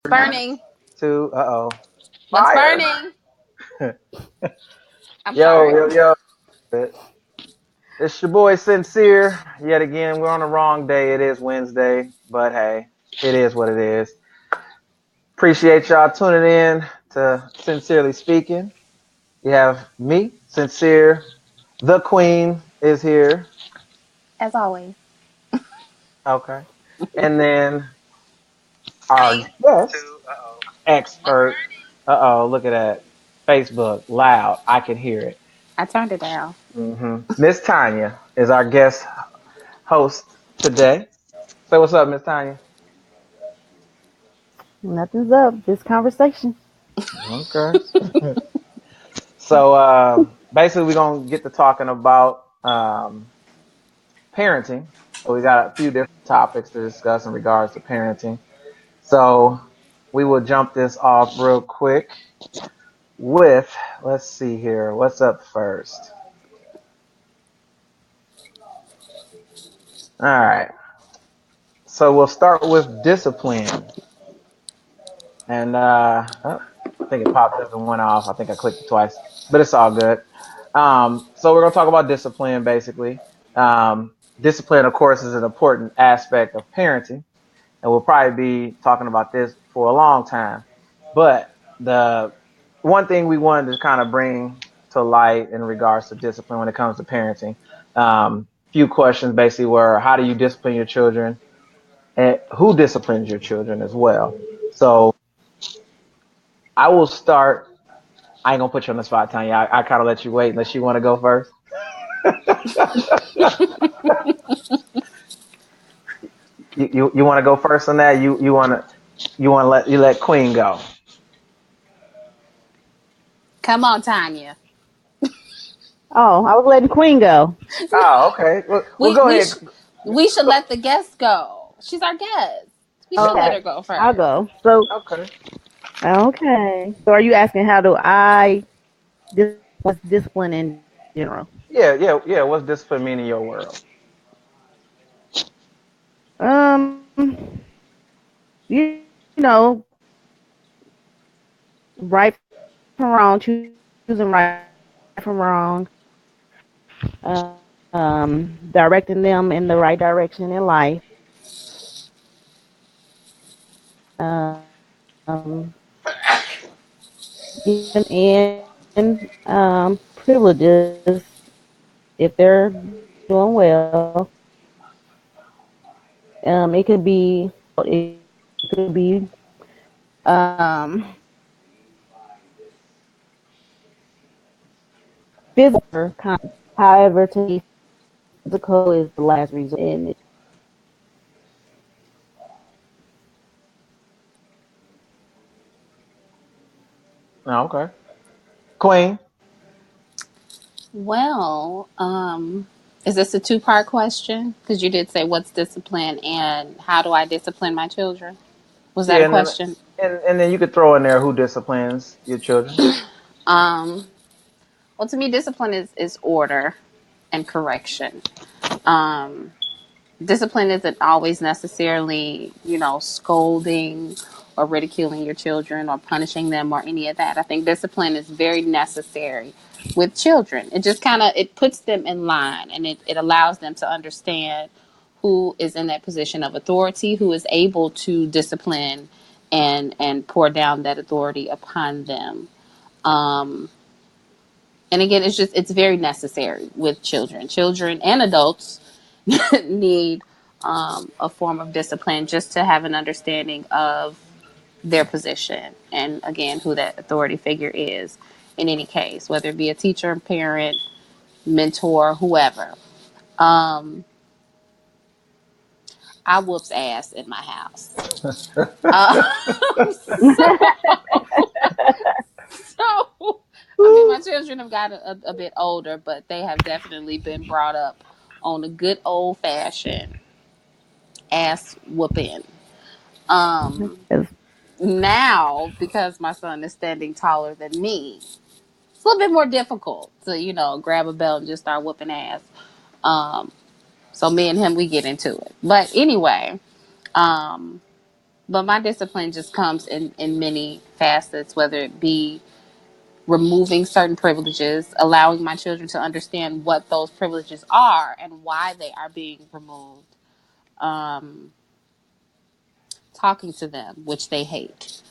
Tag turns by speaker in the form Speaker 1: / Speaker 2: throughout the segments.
Speaker 1: Burning.
Speaker 2: Two.
Speaker 1: What's
Speaker 2: Fire.
Speaker 1: burning? I'm
Speaker 2: Yo,
Speaker 1: sorry.
Speaker 2: yo, yo. It's your boy Sincere. Yet again, we're on the wrong day. It is Wednesday, but hey, it is what it is. Appreciate y'all tuning in to Sincerely Speaking. You have me, Sincere. The Queen is here.
Speaker 1: As always.
Speaker 2: Okay. And then our guest expert. Look at that. Facebook, loud. I can hear it.
Speaker 1: I turned it down.
Speaker 2: Miss Tanya is our guest host today. Say what's up, Miss Tanya.
Speaker 3: Nothing's up. Just conversation.
Speaker 2: Okay. So basically, we're gonna get to talking about parenting. So we got a few different topics to discuss in regards to parenting. So we will jump this off real quick with, let's see here, what's up first? All right. So we'll start with discipline. And I think it popped up and went off. I think I clicked it twice, but it's all good. So we're gonna talk about discipline, basically. Discipline, of course, is an important aspect of parenting, and we'll probably be talking about this for a long time. But the one thing we wanted to kind of bring to light in regards to discipline when it comes to parenting, few questions basically were: how do you discipline your children, and who disciplines your children as well? So I will start. I ain't gonna put you on the spot, Tanya. I kind of let you wait unless you want to go first. You want to go first on that? You want to let Queen go?
Speaker 1: Come on, Tanya.
Speaker 3: Oh, I was letting Queen go.
Speaker 2: Oh, okay. Well,
Speaker 1: We
Speaker 2: go
Speaker 1: we
Speaker 2: ahead.
Speaker 1: sh- we should let the guest go. She's our guest. We should let
Speaker 3: Okay,
Speaker 1: her go
Speaker 3: I'll
Speaker 1: first.
Speaker 3: go. So,
Speaker 2: Okay.
Speaker 3: okay. So, are you asking how do I what's discipline in general?
Speaker 2: Yeah. What's discipline mean in your world?
Speaker 3: You know, right from wrong, choosing right from wrong, directing them in the right direction in life. Um, giving in privileges if they're doing well. It could be um, physical. However, to me, physical is the last resort. And
Speaker 2: Oh, okay. Queen.
Speaker 1: Well, is this a two-part question? Because you did say what's discipline and how do I discipline my children? Was that
Speaker 2: Yeah,
Speaker 1: a
Speaker 2: and then
Speaker 1: question?
Speaker 2: and then you could throw in there who disciplines your children.
Speaker 1: Um, well, to me, discipline is order and correction. Um, Discipline isn't always necessarily, scolding or ridiculing your children or punishing them or any of that. I think discipline is very necessary with children. It just kind of it puts them in line and it allows them to understand who is in that position of authority, who is able to discipline and pour down that authority upon them. Um, and again, it's very necessary with children. Children and adults need a form of discipline just to have an understanding of their position and again who that authority figure is in any case, whether it be a teacher, parent, mentor, whoever. Um, I whoops ass in my house. So, so I mean, my children have got a bit older, but they have definitely been brought up on a good old fashioned ass whooping. Um, Now, because my son is standing taller than me, it's a little bit more difficult to, grab a belt and just start whooping ass. Um, so me and him, we get into it. But anyway, um, But my discipline just comes in many facets, whether it be removing certain privileges, allowing my children to understand what those privileges are and why they are being removed, um, talking to them, which they hate,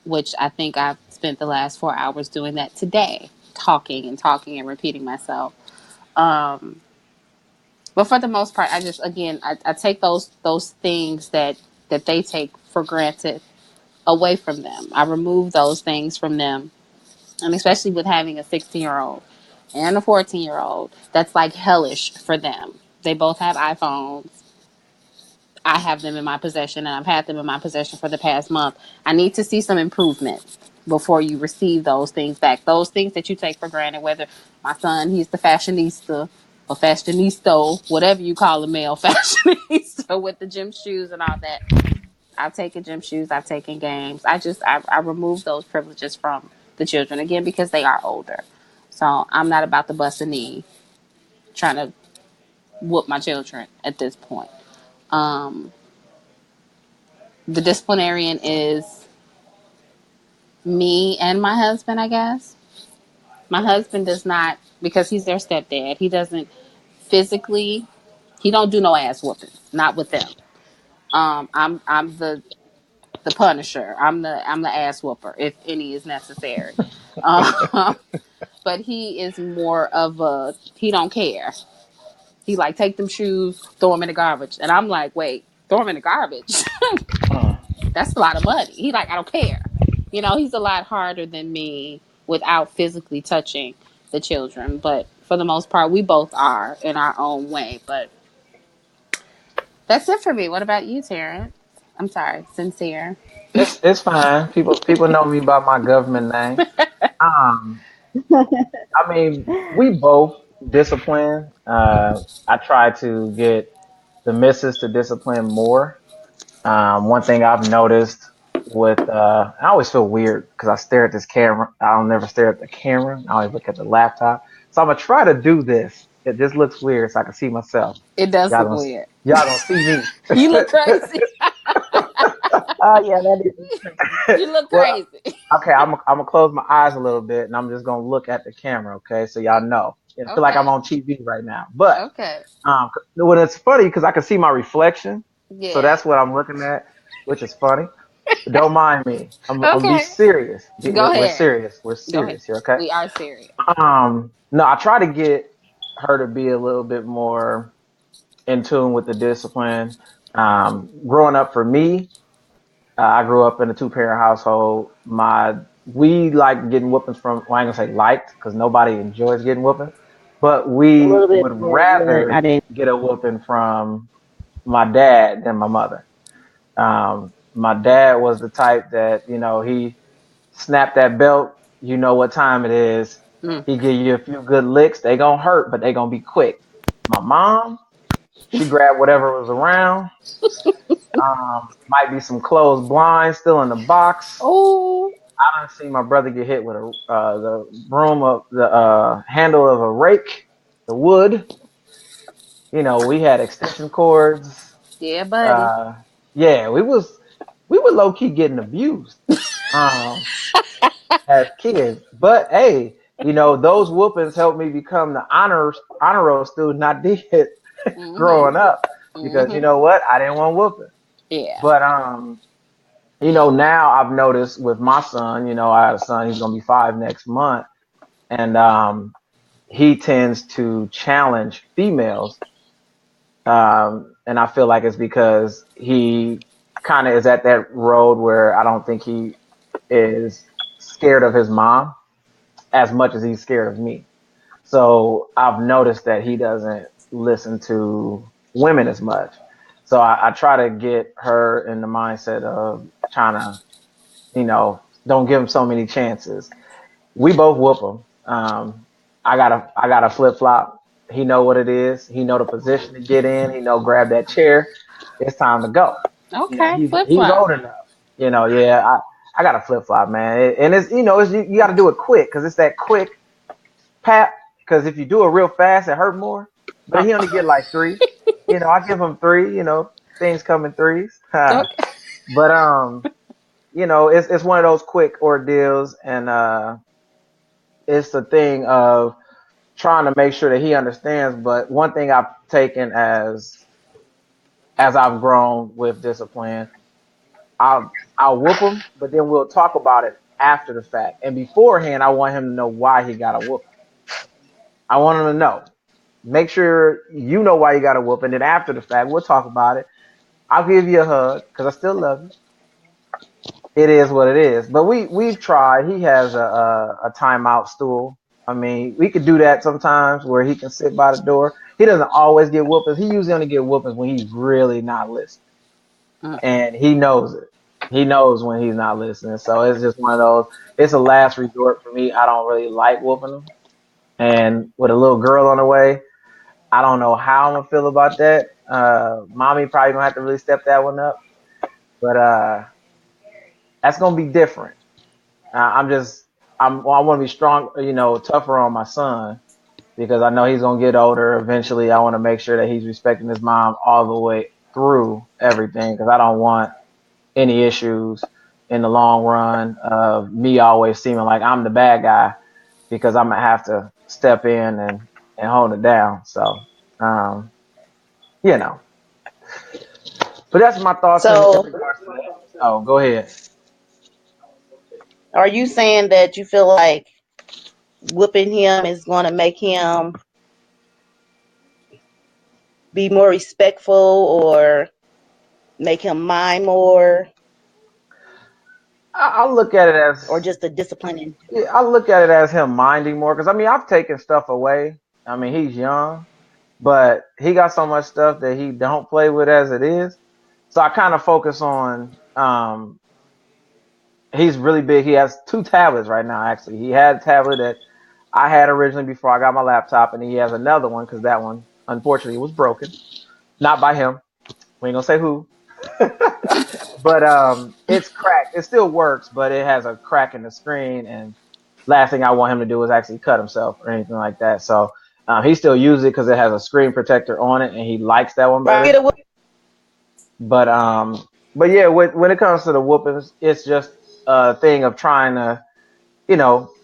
Speaker 1: which I think I've spent the last 4 hours doing that today, talking and repeating myself. Um, but for the most part, I just, again, I take those things that they take for granted away from them. I remove those things from them, and especially with having a 16-year-old and a 14-year-old, that's like hellish for them. They both have iPhones. I have them in my possession, and I've had them in my possession for the past month. I need to see some improvement before you receive those things back. Those things that you take for granted, whether my son, he's the fashionista or fashionista, whatever you call a male fashionista with the gym shoes and all that. I've taken gym shoes, I've taken games. I remove those privileges from the children again because they are older. So I'm not about to bust a knee trying to whoop my children at this point. Um, the disciplinarian is me and my husband, I guess. My husband does not, because he's their stepdad. He doesn't physically. He don't do no ass whoopings. Not with them. I'm the punisher. I'm the ass whooper if any is necessary. Um, but he is more of a he don't care. He like take them shoes, throw them in the garbage, and I'm like, wait, throw them in the garbage?
Speaker 2: Mm.
Speaker 1: That's a lot of money. He like, I don't care. He's a lot harder than me without physically touching the children. But for the most part, we both are in our own way. But that's it for me. What about you, Terrence? I'm sorry, Sincere.
Speaker 2: It's fine. People know me by my government name. Um, I mean, we both discipline. I try to get the missus to discipline more. One thing I've noticed with, I always feel weird because I stare at this camera. I don't never stare at the camera. I always look at the laptop. So I'm gonna try to do this. It just looks weird, so I can see myself.
Speaker 1: It does
Speaker 2: Y'all
Speaker 1: look
Speaker 2: gonna,
Speaker 1: weird.
Speaker 2: y'all gonna see me.
Speaker 1: You look crazy.
Speaker 3: Oh yeah, that is tricky.
Speaker 1: You look
Speaker 2: Well,
Speaker 1: crazy.
Speaker 2: okay, I'm gonna close my eyes a little bit, and I'm just gonna look at the camera. Okay, so y'all know. I feel like I'm
Speaker 1: Okay.
Speaker 2: on TV right now, but
Speaker 1: Okay.
Speaker 2: when it's funny because I can see my reflection, so
Speaker 1: Yeah.
Speaker 2: that's what I'm looking at, which is funny. Don't mind me. I'm be
Speaker 1: Okay.
Speaker 2: serious.
Speaker 1: Go
Speaker 2: We're
Speaker 1: ahead.
Speaker 2: serious. We're
Speaker 1: Go ahead.
Speaker 2: serious here. Okay.
Speaker 1: We are serious.
Speaker 2: No, I try to get her to be a little bit more in tune with the discipline. Growing up for me, I grew up in a two-parent household. We like getting whoopings from. Well, I ain't gonna say liked because nobody enjoys getting whoopings, but
Speaker 3: A
Speaker 2: we
Speaker 3: little bit
Speaker 2: would
Speaker 3: more, but I
Speaker 2: rather
Speaker 3: didn't.
Speaker 2: get a whooping from my dad than my mother. My dad was the type that he snap that belt. You know what time it is.
Speaker 1: Mm.
Speaker 2: He give you a few good licks. They gonna hurt, but they gonna be quick. My mom, she grabbed whatever was around. Might be some closed blinds still in the box.
Speaker 1: Oh.
Speaker 2: I done seen my brother get hit with the broom of the handle of a rake, the wood. We had extension cords.
Speaker 1: Yeah, buddy.
Speaker 2: Uh, yeah, we were low key getting abused um, as kids. But hey, those whoopings helped me become the honor roll student I did
Speaker 1: Mhm.
Speaker 2: growing up. Because you
Speaker 1: Mhm.
Speaker 2: know what, I didn't want whooping.
Speaker 1: Yeah.
Speaker 2: But now I've noticed with my son. I have a son. He's gonna be 5 next month, and he tends to challenge females. And I feel like it's because he kind of is at that road where I don't think he is scared of his mom as much as he's scared of me. So I've noticed that he doesn't listen to women as much. So I try to get her in the mindset of trying to, don't give him so many chances. We both whoop him. I got a flip flop. He know what it is. He know the position to get in. He know grab that chair. It's time to go.
Speaker 1: Okay. Flip
Speaker 2: He's
Speaker 1: flop.
Speaker 2: old enough. Yeah. I got a flip flop, man. And it's you got to do it quick because it's that quick pap. Because if you do it real fast, it hurt more. But he only get like three. I give him three. Things come in threes.
Speaker 1: Okay.
Speaker 2: But it's one of those quick ordeals, and it's the thing of trying to make sure that he understands. But one thing I've taken as I've grown with discipline, I'll whoop him, but then we'll talk about it after the fact. And beforehand, I want him to know why he got a whooping. I want him to know. Make sure you know why you got a whooping. Then after the fact, we'll talk about it. I'll give you a hug because I still love you. It is what it is. But we've tried. He has a timeout stool. I mean, we could do that sometimes where he can sit by the door. He doesn't always get whoopings. He usually only get whoopings when he's really not listening,
Speaker 1: Mm.
Speaker 2: and he knows it. He knows when he's not listening. So it's just one of those. It's a last resort for me. I don't really like whooping him. And with a little girl on the way, I don't know how I'm gonna feel about that. Mommy probably gonna have to really step that one up, but that's gonna be different. I want to be strong, tougher on my son because I know he's gonna get older eventually. I want to make sure that he's respecting his mom all the way through everything because I don't want any issues in the long run of me always seeming like I'm the bad guy because I'm gonna have to step in and hold it down. So, um, you know, but that's my thoughts in
Speaker 3: So,
Speaker 2: regards to that. Oh, go ahead.
Speaker 3: are you saying that you feel like whooping him is going to make him be more respectful or make him mind more
Speaker 2: I look at it
Speaker 3: or
Speaker 2: as
Speaker 3: just a disciplining?
Speaker 2: yeah, I look at it as him minding more because I mean I've taken stuff away. I mean he's young, but he got so much stuff that he don't play with as it is. So I kind of focus on he's really big. He has two tablets right now. Actually, he had a tablet that I had originally before I got my laptop, and he has another one because that one unfortunately was broken, not by him. We ain't gonna say who, but it's cracked. It still works, but it has a crack in the screen. And last thing I want him to do is actually cut himself or anything like that. So he still uses it because it has a screen protector on it, and he likes that one
Speaker 3: Right.
Speaker 2: better. But yeah, when it comes to the whoopings, it's just a thing of trying to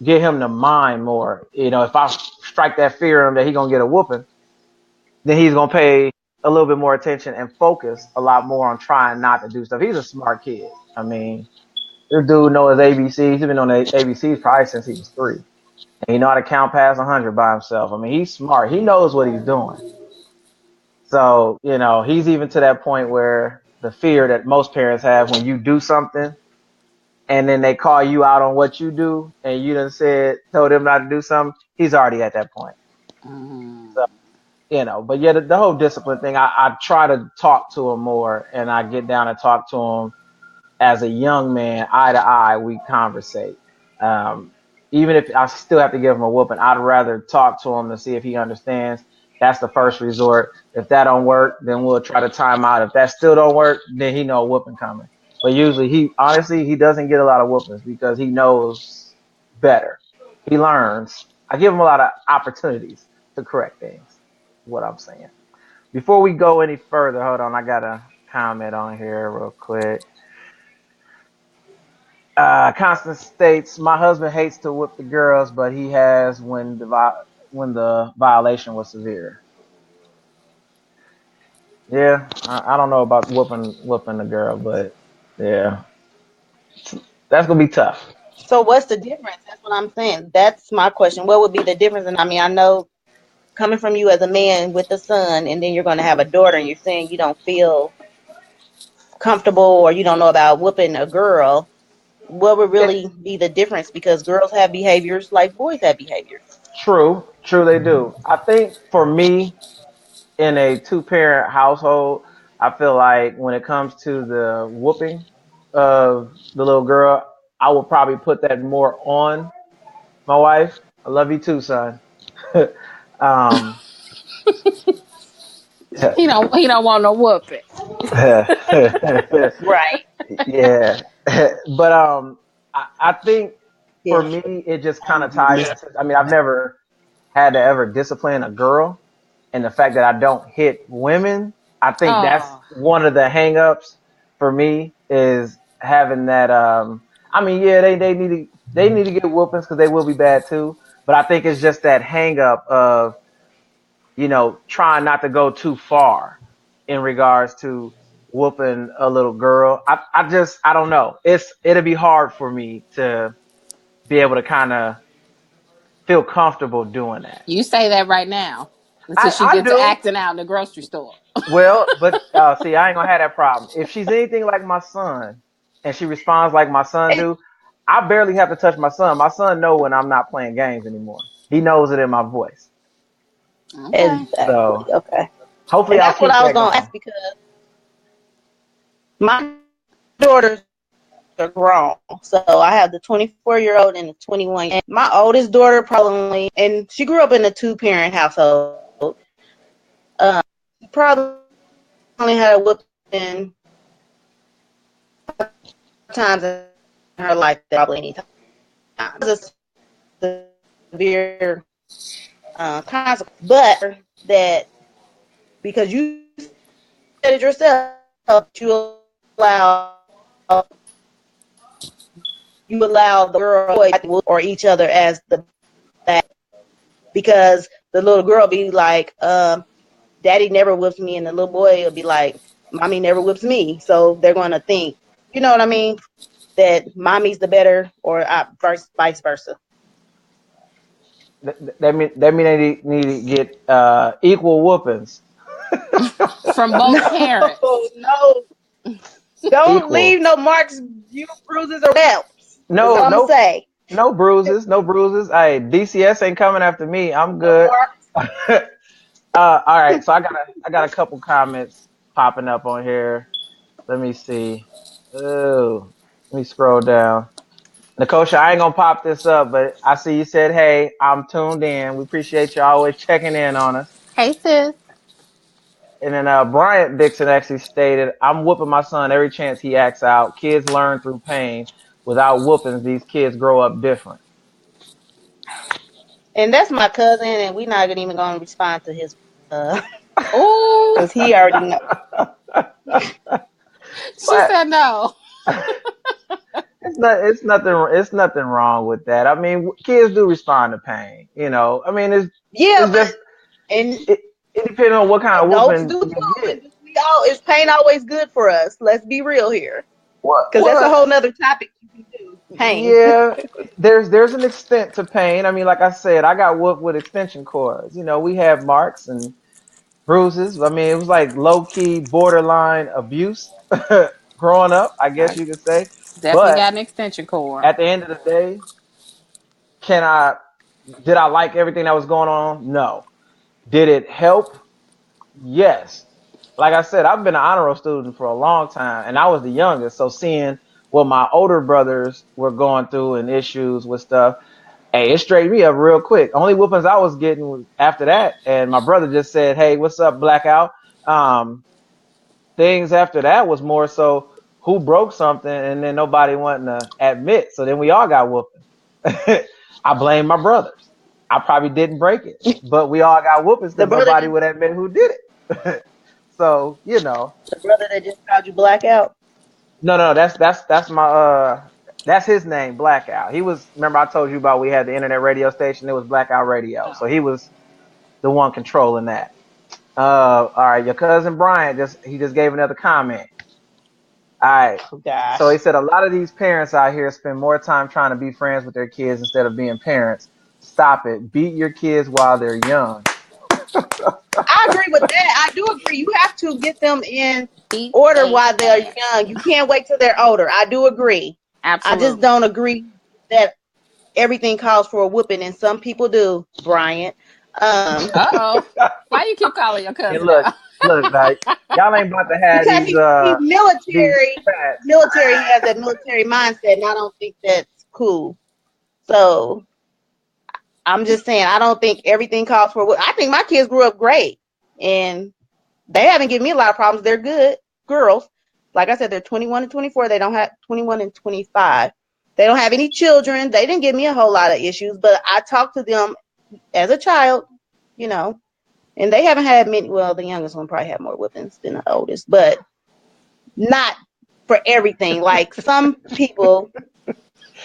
Speaker 2: get him to mind more. If I strike that fear in him that he's gonna get a whooping, then he's gonna pay a little bit more attention and focus a lot more on trying not to do stuff. He's a smart kid. I mean, this dude knows his ABCs. He's been on the ABCs probably since he was 3. And he know how to count past 100 by himself. I mean, he's smart. He knows what he's doing. So, he's even to that point where the fear that most parents have when you do something and then they call you out on what you do and you done told him not to do something, he's already at that point.
Speaker 1: Mm.
Speaker 2: So, but yeah, the whole discipline thing, I try to talk to him more and I get down and talk to him as a young man, eye to eye, we conversate. Um, Even if I still have to give him a whooping, I'd rather talk to him to see if he understands. That's the first resort. If that don't work, then we'll try to time out. If that still don't work, then he know a whooping coming. But usually he doesn't get a lot of whoopings because he knows better. He learns. I give him a lot of opportunities to correct things. Is what I'm saying. Before we go any further, hold on, I got a comment on here real quick. Constance states, "My husband hates to whip the girls, but he has when the violation was severe." Yeah, I don't know about whooping the girl, but yeah, that's gonna be tough.
Speaker 3: So, what's the difference? That's what I'm saying. That's my question. What would be the difference? And I mean, I know coming from you as a man with a son, and then you're going to have a daughter, and you're saying you don't feel comfortable or you don't know about whooping a girl. What would
Speaker 2: It,
Speaker 3: really be the difference? Because girls have behaviors like boys have behaviors.
Speaker 2: true, they do. I think for me, in a two-parent household, I feel like when it comes to the whooping of the little girl, I would probably put that more on my wife. I love you too, son. um,
Speaker 1: He don't want no whooping.
Speaker 3: Right.
Speaker 2: yeah, but I think for
Speaker 3: Yeah.
Speaker 2: me it just kind of ties into. I mean, I've never had to ever discipline a girl, and the fact that I don't hit women, I think that's
Speaker 1: Oh.
Speaker 2: one of the hangups for me is having that. I mean, yeah, they need to get whoopings because they will be bad too. But I think it's just that hang up of trying not to go too far in regards to whooping a little girl. I don't know. It'll be hard for me to be able to kind of feel comfortable doing that.
Speaker 1: You say that right now until she
Speaker 2: I
Speaker 1: gets to
Speaker 2: do.
Speaker 1: acting out in the grocery store.
Speaker 2: Well, but see, I ain't gonna have that problem. If she's anything like my son, and she responds like my son do, I barely have to touch my son. My son know when I'm not playing games anymore. He knows it in my voice.
Speaker 1: Okay.
Speaker 2: So
Speaker 3: Exactly. Okay.
Speaker 2: hopefully
Speaker 3: And
Speaker 2: I'll
Speaker 3: that's what
Speaker 2: keep
Speaker 3: I was
Speaker 2: that
Speaker 3: gonna
Speaker 2: going.
Speaker 3: ask because my daughters are grown. So I have the 24-year-old and the 21. And my oldest daughter probably, and she grew up in a 2-parent household. She probably only had a whooping times in her life, probably any time. It's a severe consequence, but that because you said it yourself, you allow the girl or each other as the bad because the little girl be like, daddy never whips me, and the little boy will be like, mommy never whips me. So they're going to think, you know what I mean, that mommy's the better, or vice versa.
Speaker 2: That mean they need to get equal whoopings.
Speaker 1: From both
Speaker 3: No,
Speaker 1: parents.
Speaker 3: no, don't
Speaker 2: Equal.
Speaker 3: leave no marks, bruises, or whelps. That's
Speaker 2: No,
Speaker 3: all I'm gonna
Speaker 2: no,
Speaker 3: say.
Speaker 2: no bruises, no bruises. Hey, DCS ain't coming after me. I'm
Speaker 3: No
Speaker 2: good.
Speaker 3: marks.
Speaker 2: All right, so I got a couple comments popping up on here. Let me see. Oh, let me scroll down. Nakosha, I ain't gonna pop this up, but I see you said, "Hey, I'm tuned in. We appreciate you always checking in on us."
Speaker 1: Hey, sis.
Speaker 2: And then Bryant Dixon actually stated, "I'm whooping my son every chance he acts out. Kids learn through pain. Without whoopings, these kids grow up different."
Speaker 3: And that's my cousin, and we're not even gonna respond to his
Speaker 1: Oh,
Speaker 3: because he already know.
Speaker 1: she
Speaker 2: But
Speaker 1: said no.
Speaker 2: it's nothing wrong with that. I mean, kids do respond to pain. I mean,
Speaker 3: Yeah,
Speaker 2: it's just
Speaker 3: but and
Speaker 2: it, it depends on what kind of
Speaker 3: adults
Speaker 2: whooping
Speaker 3: do
Speaker 2: you
Speaker 3: too.
Speaker 2: get.
Speaker 3: And we all is pain always good for us? Let's be real here, because that's a
Speaker 2: Well,
Speaker 3: whole nother topic you can do. Pain.
Speaker 2: yeah, there's an extent to pain. I mean, like I said, I got whooped with extension cords. We have marks and bruises. I mean, it was like low key borderline abuse growing up, I guess
Speaker 1: I
Speaker 2: you could say.
Speaker 1: definitely
Speaker 2: But
Speaker 1: got an extension cord.
Speaker 2: at the end of the day, can I did I like everything that was going on? No. Did it help? Yes. Like I said, I've been an honor roll student for a long time, and I was the youngest. So seeing what my older brothers were going through and issues with stuff, hey, it straightened me up real quick. Only whoopings I was getting was after that, and my brother just said, "Hey, what's up, Blackout?" Things after that was more so who broke something, and then nobody wanting to admit. So then we all got whooping. I blame my brothers. I probably didn't break it, but we all got whoopings
Speaker 3: The
Speaker 2: because
Speaker 3: brother,
Speaker 2: nobody would admit who did it. So
Speaker 3: the brother that just called you blackout.
Speaker 2: no, that's my that's his name, Blackout. He was, remember I told you about we had the internet radio station. It was Blackout Radio, so he was the one controlling that. All right, your cousin Brian just gave another comment. All right.
Speaker 3: Oh
Speaker 2: So he
Speaker 3: gosh.
Speaker 2: said a lot of these parents out here spend more time trying to be friends with their kids instead of being parents. Stop it. Beat your kids while they're young.
Speaker 3: I agree with that. I do agree. You have to get them in
Speaker 1: Beat
Speaker 3: order
Speaker 1: they
Speaker 3: while they're
Speaker 1: ass.
Speaker 3: young. You can't wait till they're older. I do agree. I just
Speaker 1: Absolutely.
Speaker 3: don't agree that everything calls for a whooping, and some people do, Bryant.
Speaker 1: Uh-oh. Why you keep calling your
Speaker 2: And
Speaker 1: cousin
Speaker 2: look,
Speaker 1: out?
Speaker 2: look, like y'all ain't about to have
Speaker 3: Because he's
Speaker 2: these
Speaker 3: military.
Speaker 2: spats.
Speaker 3: Military has that military mindset, and I don't think that's cool. So I'm just saying, I don't think everything calls for. I think my kids grew up great, and they haven't given me a lot of problems. They're good girls. Like I said, they're 21 and 24. They don't have 21 and 25. They don't have any children. They didn't give me a whole lot of issues, but I talked to them as a child, you know, and they haven't had many. Well, the youngest one probably had more whippings than the oldest, but not for everything. Like some people,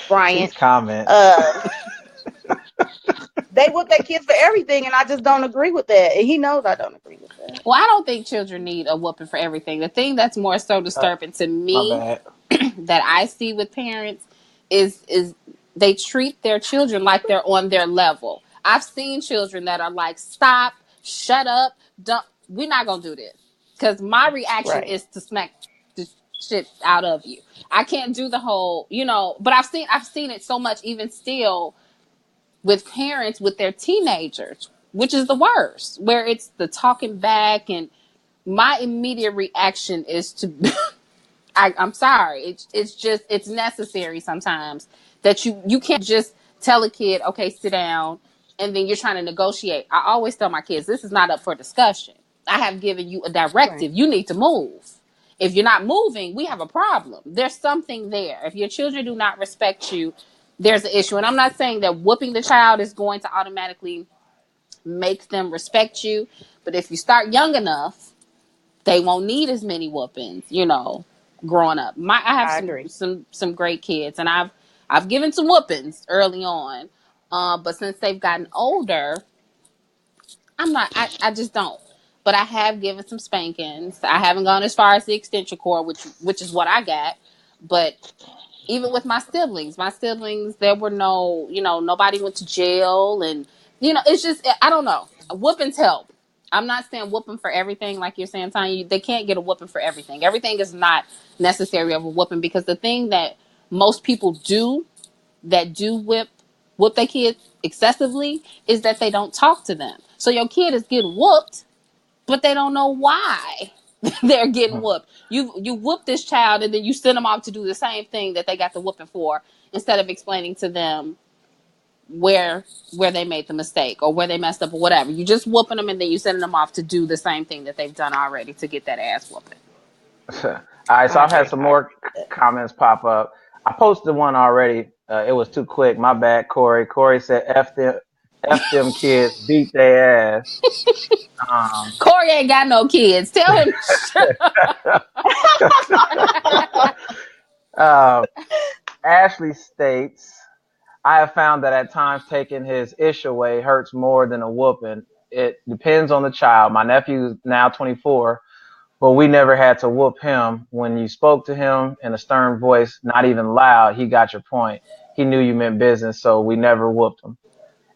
Speaker 3: Brian,
Speaker 2: She's comment.
Speaker 3: they whoop their kids for everything, and I just don't agree with that. And he knows I don't agree with that.
Speaker 1: Well, I don't think children need a whooping for everything. The thing that's more so disturbing to
Speaker 2: My
Speaker 1: me
Speaker 2: bad.
Speaker 1: that I see with parents is they treat their children like they're on their level. I've seen children that are like, "Stop, shut up, don't. We're not gonna do this," because my reaction
Speaker 3: Right.
Speaker 1: is to smack the shit out of you. I can't do the whole, But I've seen it so much, even still, with parents with their teenagers, which is the worst, where it's the talking back, and my immediate reaction is to I'm sorry. It's necessary sometimes that you can't just tell a kid, okay, sit down, and then you're trying to negotiate. I always tell my kids, this is not up for discussion. I have given you a directive.
Speaker 3: Right.
Speaker 1: You need to move. If you're not moving, we have a problem. There's something there. If your children do not respect you, there's an issue. And I'm not saying that whooping the child is going to automatically make them respect you, but if you start young enough, they won't need as many whoopings, growing up. I have
Speaker 3: I
Speaker 1: some
Speaker 3: agree.
Speaker 1: some some great kids, and I've given some whoopings early on, but since they've gotten older, I'm not. I just don't. But I have given some spankings. I haven't gone as far as the extension cord, which is what I got. But even with my siblings, there were no, nobody went to jail, and it's just, I don't know. Whoopings help. I'm not saying whooping for everything, like you're saying, Tanya. They can't get a whooping for everything. Everything is not necessary of a whooping, because the thing that most people do that do whoop their kids excessively is that they don't talk to them. So your kid is getting whooped, but they don't know why they're getting whooped. You whoop this child, and then you send them off to do the same thing that they got the whooping for, instead of explaining to them where they made the mistake or where they messed up or whatever. You just whooping them, and then you sending them off to do the same thing that they've done already to get that ass whooping.
Speaker 2: All right, so
Speaker 3: I
Speaker 2: I've had
Speaker 3: agree.
Speaker 2: some more comments pop up. I posted one already. It was too quick. My bad, Corey. Corey said, F them kids, beat their ass." Um,
Speaker 1: Corey ain't got no kids. Tell him.
Speaker 2: Ashley states, "I have found that at times taking his ish away hurts more than a whooping. It depends on the child. My nephew is now 24, but we never had to whoop him. When you spoke to him in a stern voice, not even loud, he got your point. He knew you meant business, so we never whooped him."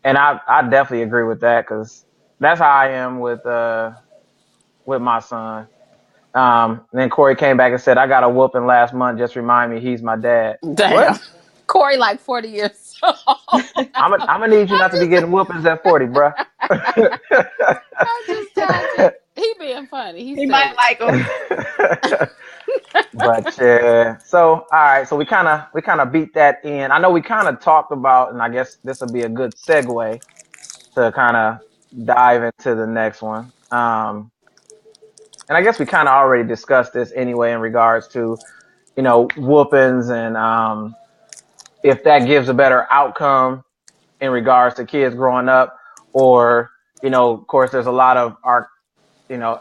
Speaker 2: And I definitely agree with that, because that's how I am with my son. And then Corey came back and said, "I got a whooping last month. Just remind me he's my dad."
Speaker 1: Damn.
Speaker 2: What?
Speaker 1: Corey, like 40 years old.
Speaker 2: I'm gonna need you not to be getting whoopings at 40, bruh.
Speaker 1: I'm just talking. He being funny. He
Speaker 3: He
Speaker 1: said
Speaker 3: might
Speaker 1: it.
Speaker 3: like them.
Speaker 2: But yeah, so all right, so we kind of beat that in. I know we kind of talked about, and I guess this will be a good segue to kind of dive into the next one. And I guess we kind of already discussed this anyway in regards to whoopings, and if that gives a better outcome in regards to kids growing up, or of course, there's a lot of our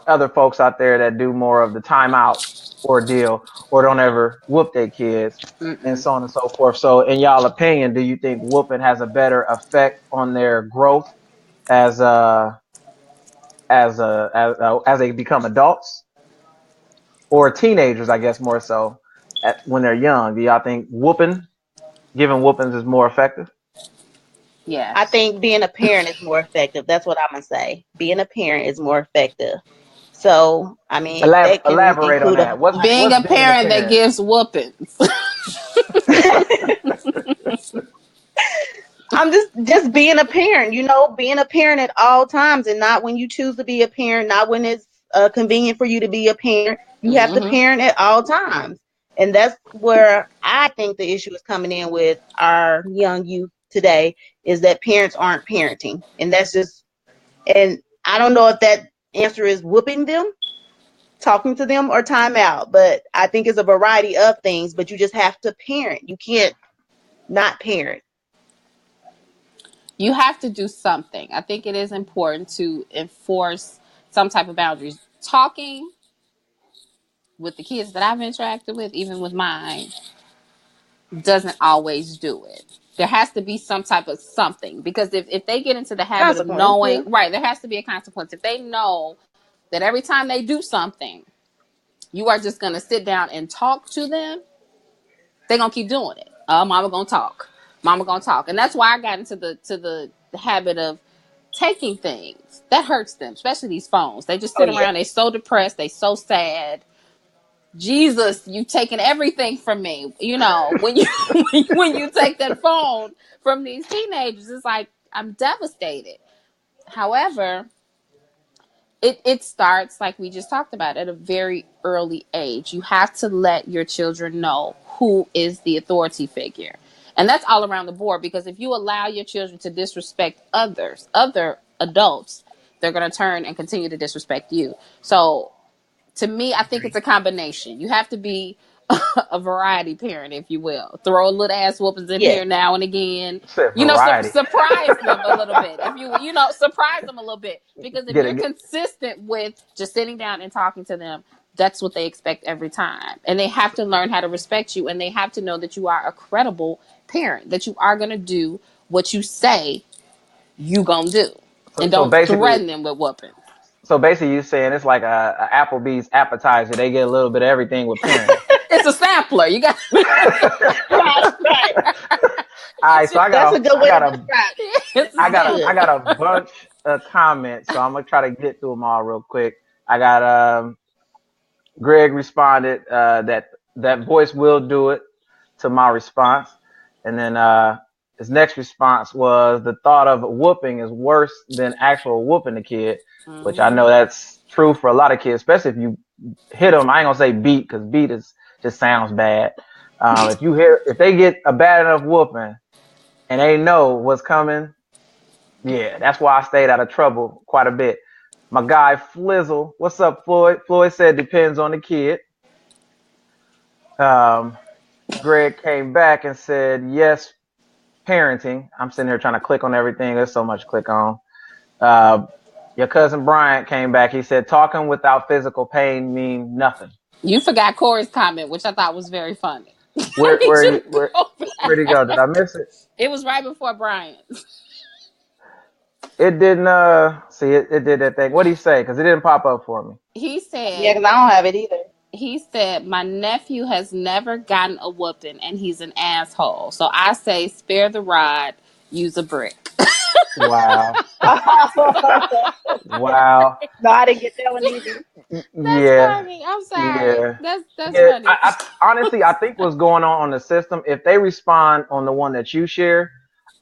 Speaker 2: other folks out there that do more of the timeout ordeal, or don't ever whoop their kids, and
Speaker 1: Mm-mm.
Speaker 2: so on and so forth. So, in y'all opinion, do you think whooping has a better effect on their growth as as they become adults, or teenagers? I guess more so when they're young. Do y'all think giving whoopings is more effective?
Speaker 3: I
Speaker 1: Yes.
Speaker 3: think being a parent is more effective. That's what I'm gonna say. Being a parent is more effective. So, I mean, that can
Speaker 2: Elaborate on
Speaker 3: include a
Speaker 2: that.
Speaker 3: whole
Speaker 1: Being
Speaker 2: What's
Speaker 1: a
Speaker 2: being a
Speaker 1: parent that
Speaker 2: parent?
Speaker 1: gives whoopings.
Speaker 3: lot. I'm just being a parent, being a parent at all times, and not when you choose to be a parent, not when it's convenient for you to be a parent. You have to
Speaker 1: Mm-hmm.
Speaker 3: parent at all times. And that's where I think the issue is coming in with our young youth today, is that parents aren't parenting. And I don't know if that answer is whooping them, talking to them, or time out, but I think it's a variety of things, but you just have to parent. You can't not parent.
Speaker 1: You have to do something. I think it is important to enforce some type of boundaries. Talking, with the kids that I've interacted with, even with mine, doesn't always do it. There has to be some type of something, because if they get into the habit of
Speaker 3: Consequence,
Speaker 1: knowing,
Speaker 3: yeah.
Speaker 1: right, there has to be a consequence. If they know that every time they do something, you are just going to sit down and talk to them, they're going to keep doing it. Mama going to talk. Mama going to talk. And that's why I got into the habit of taking things. That hurts them, especially these phones. They just
Speaker 3: Oh
Speaker 1: sit
Speaker 3: yeah.
Speaker 1: around, they so depressed, they so sad. Jesus, you taking everything from me. You know, when you when you take that phone from these teenagers, it's like I'm devastated. However, it starts, like we just talked about, at a very early age. You have to let your children know who is the authority figure. And that's all around the board, because if you allow your children to disrespect other adults, they're going to turn and continue to disrespect you. So to me, I think it's a combination. You have to be a variety parent, if you will. Throw a little ass whoopings in
Speaker 3: Yes.
Speaker 1: here now and again.
Speaker 2: Said
Speaker 1: You know,
Speaker 2: variety.
Speaker 1: surprise them a little bit. If you know, surprise them a little bit. Because if
Speaker 2: Get
Speaker 1: you're
Speaker 2: it.
Speaker 1: consistent with just sitting down and talking to them, that's what they expect every time. And they have to learn how to respect you, and they have to know that you are a credible parent, that you are going to do what you say you going to do. And
Speaker 2: So
Speaker 1: don't
Speaker 2: basically,
Speaker 1: threaten them with whooping.
Speaker 2: you're saying it's like a Applebee's appetizer. They get a little bit of everything with parenting.
Speaker 1: It's a sampler. You got
Speaker 3: Right, right.
Speaker 2: All right, so
Speaker 3: That's a good way to describe it.
Speaker 1: it's a
Speaker 3: That's
Speaker 1: sampler.
Speaker 3: good.
Speaker 2: I got a bunch of comments, so I'm gonna try to get through them all real quick. I got Greg responded that voice will do it to my response, and then his next response was the thought of whooping is worse than actual whooping the kid, which I know
Speaker 1: Mm-hmm.
Speaker 2: that's true for a lot of kids, especially if you hit them. I ain't gonna say beat, because beat is just sounds bad. If they get a bad enough whooping and they know what's coming, yeah, that's why I stayed out of trouble quite a bit. My guy Flizzle, what's up, Floyd? Floyd said depends on the kid. Um, Greg came back and said yes, parenting. I'm sitting here trying to click on everything. There's so much to click on. Uh, your cousin Bryant came back. He said talking without physical pain mean nothing.
Speaker 1: You forgot Corey's comment, which I thought was very funny. I
Speaker 2: Where
Speaker 1: need
Speaker 2: where
Speaker 1: you
Speaker 2: he
Speaker 1: to
Speaker 2: where
Speaker 1: go
Speaker 2: where'd he go? Did
Speaker 1: back.
Speaker 2: I miss it?
Speaker 1: It was right before Brian's.
Speaker 2: It didn't. See, it did that thing. What did he say? Because it didn't pop up for me.
Speaker 1: He
Speaker 3: Yeah,
Speaker 1: said,
Speaker 3: because I don't have it either.
Speaker 1: my nephew has never gotten a whooping and he's an asshole. So I say spare the rod, use a brick.
Speaker 2: Wow.
Speaker 3: No,
Speaker 2: Wow.
Speaker 3: I didn't get that one either.
Speaker 1: That's
Speaker 2: Yeah.
Speaker 1: funny. I'm sorry.
Speaker 2: Yeah.
Speaker 1: That's
Speaker 2: Yeah.
Speaker 1: funny.
Speaker 2: Honestly, I think what's going on the system, if they respond on the one that you share,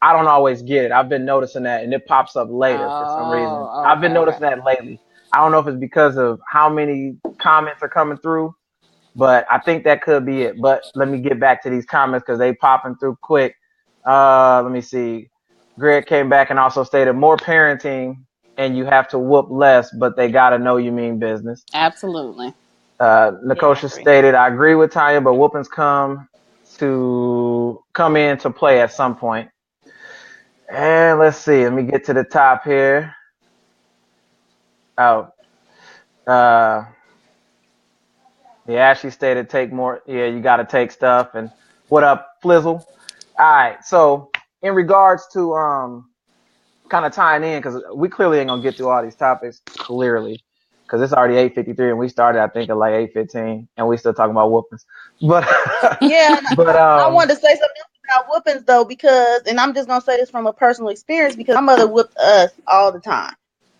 Speaker 2: I don't always get it. I've been noticing that, and it pops up later for some reason.
Speaker 1: Oh,
Speaker 2: I've been
Speaker 1: okay.
Speaker 2: noticing that lately. I don't know if it's because of how many comments are coming through, but I think that could be it. But let me get back to these comments because they popping through quick. Let me see. Greg came back and also stated more parenting and you have to whoop less, but they got to know you mean business.
Speaker 1: Absolutely.
Speaker 3: Yeah, I
Speaker 2: Nakosha
Speaker 3: agree.
Speaker 2: stated, I agree with Tanya, but whoopings come into play at some point. And let's see. Let me get to the top here. Oh, uh, yeah, she stated take more. Yeah, you got to take stuff. And what up, Flizzle? All right. So in regards to kind of tying in, because we clearly ain't gonna get through all these topics clearly, because it's already 8:53 and we started I think at like 8:15 and we still talking about whoopings. But
Speaker 3: Yeah, and
Speaker 2: but
Speaker 3: I wanted to say something else about whoopings though, because, and I'm just gonna say this from a personal experience, because my mother whooped us all the time,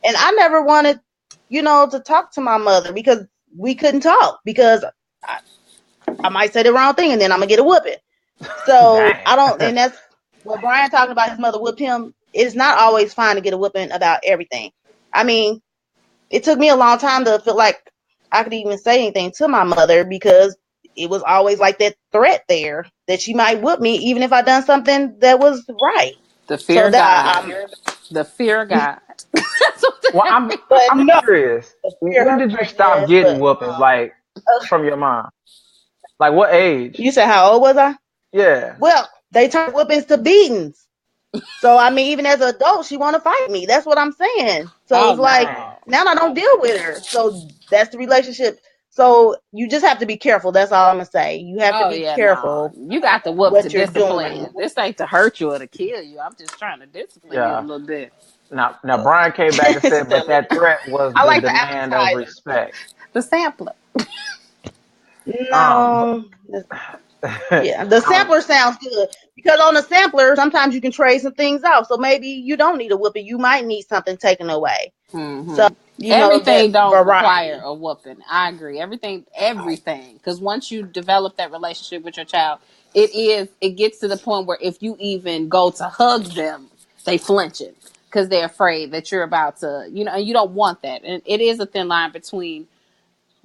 Speaker 3: and I never wanted, to talk to my mother because we couldn't talk because I might say the wrong thing and then I'm gonna get a whooping. So
Speaker 2: dang.
Speaker 3: I don't, and that's what Brian talking about. His mother whipped him. It's not always fine to get a whooping about everything. I mean, it took me a long time to feel like I could even say anything to my mother because it was always like that threat there that she might whoop me even if I done something that was right.
Speaker 1: The
Speaker 3: So
Speaker 1: fear of
Speaker 3: that
Speaker 1: God. The fear of God. That's what
Speaker 2: Well,
Speaker 3: but
Speaker 2: I'm
Speaker 3: no,
Speaker 2: curious.
Speaker 3: the fear
Speaker 2: When
Speaker 3: hurt,
Speaker 2: did you
Speaker 3: I
Speaker 2: stop
Speaker 3: guess.
Speaker 2: getting
Speaker 3: But
Speaker 2: whoopings like from your mom? Like what age?
Speaker 3: you said how old was I?
Speaker 2: Yeah.
Speaker 3: Well, they turned whoopings to beatings. So I mean, even as an adult, she want to fight me. That's what I'm saying. So
Speaker 1: oh
Speaker 3: it's like
Speaker 2: Dang.
Speaker 1: no.
Speaker 3: now I don't deal with her. So that's the relationship. So you just have to be careful. That's all I'm gonna say. You have to
Speaker 1: Oh
Speaker 3: be
Speaker 1: yeah, no.
Speaker 3: careful
Speaker 1: You got to whoop to
Speaker 3: what you're
Speaker 1: discipline.
Speaker 3: doing.
Speaker 1: This ain't to hurt you or to kill you. I'm just trying to discipline you a
Speaker 2: Yeah.
Speaker 1: little bit.
Speaker 2: Now Brian came back and said, but
Speaker 3: Stomach.
Speaker 2: that threat was
Speaker 3: I
Speaker 2: the
Speaker 3: like the
Speaker 2: demand of
Speaker 3: appetizer.
Speaker 2: respect.
Speaker 1: The sampler.
Speaker 2: Um,
Speaker 3: No, yeah, the
Speaker 2: um,
Speaker 3: sampler sounds good because on the sampler sometimes you can trade some things off. So maybe you don't need a whooping. You might need something taken away. So
Speaker 1: Hmm.
Speaker 3: that
Speaker 1: Everything don't require
Speaker 3: variety.
Speaker 1: a whooping. I agree. Everything. Because once you develop that relationship with your child, it gets to the point where if you even go to hug them, they flinching because they're afraid that you're about to, and you don't want that. And it is a thin line between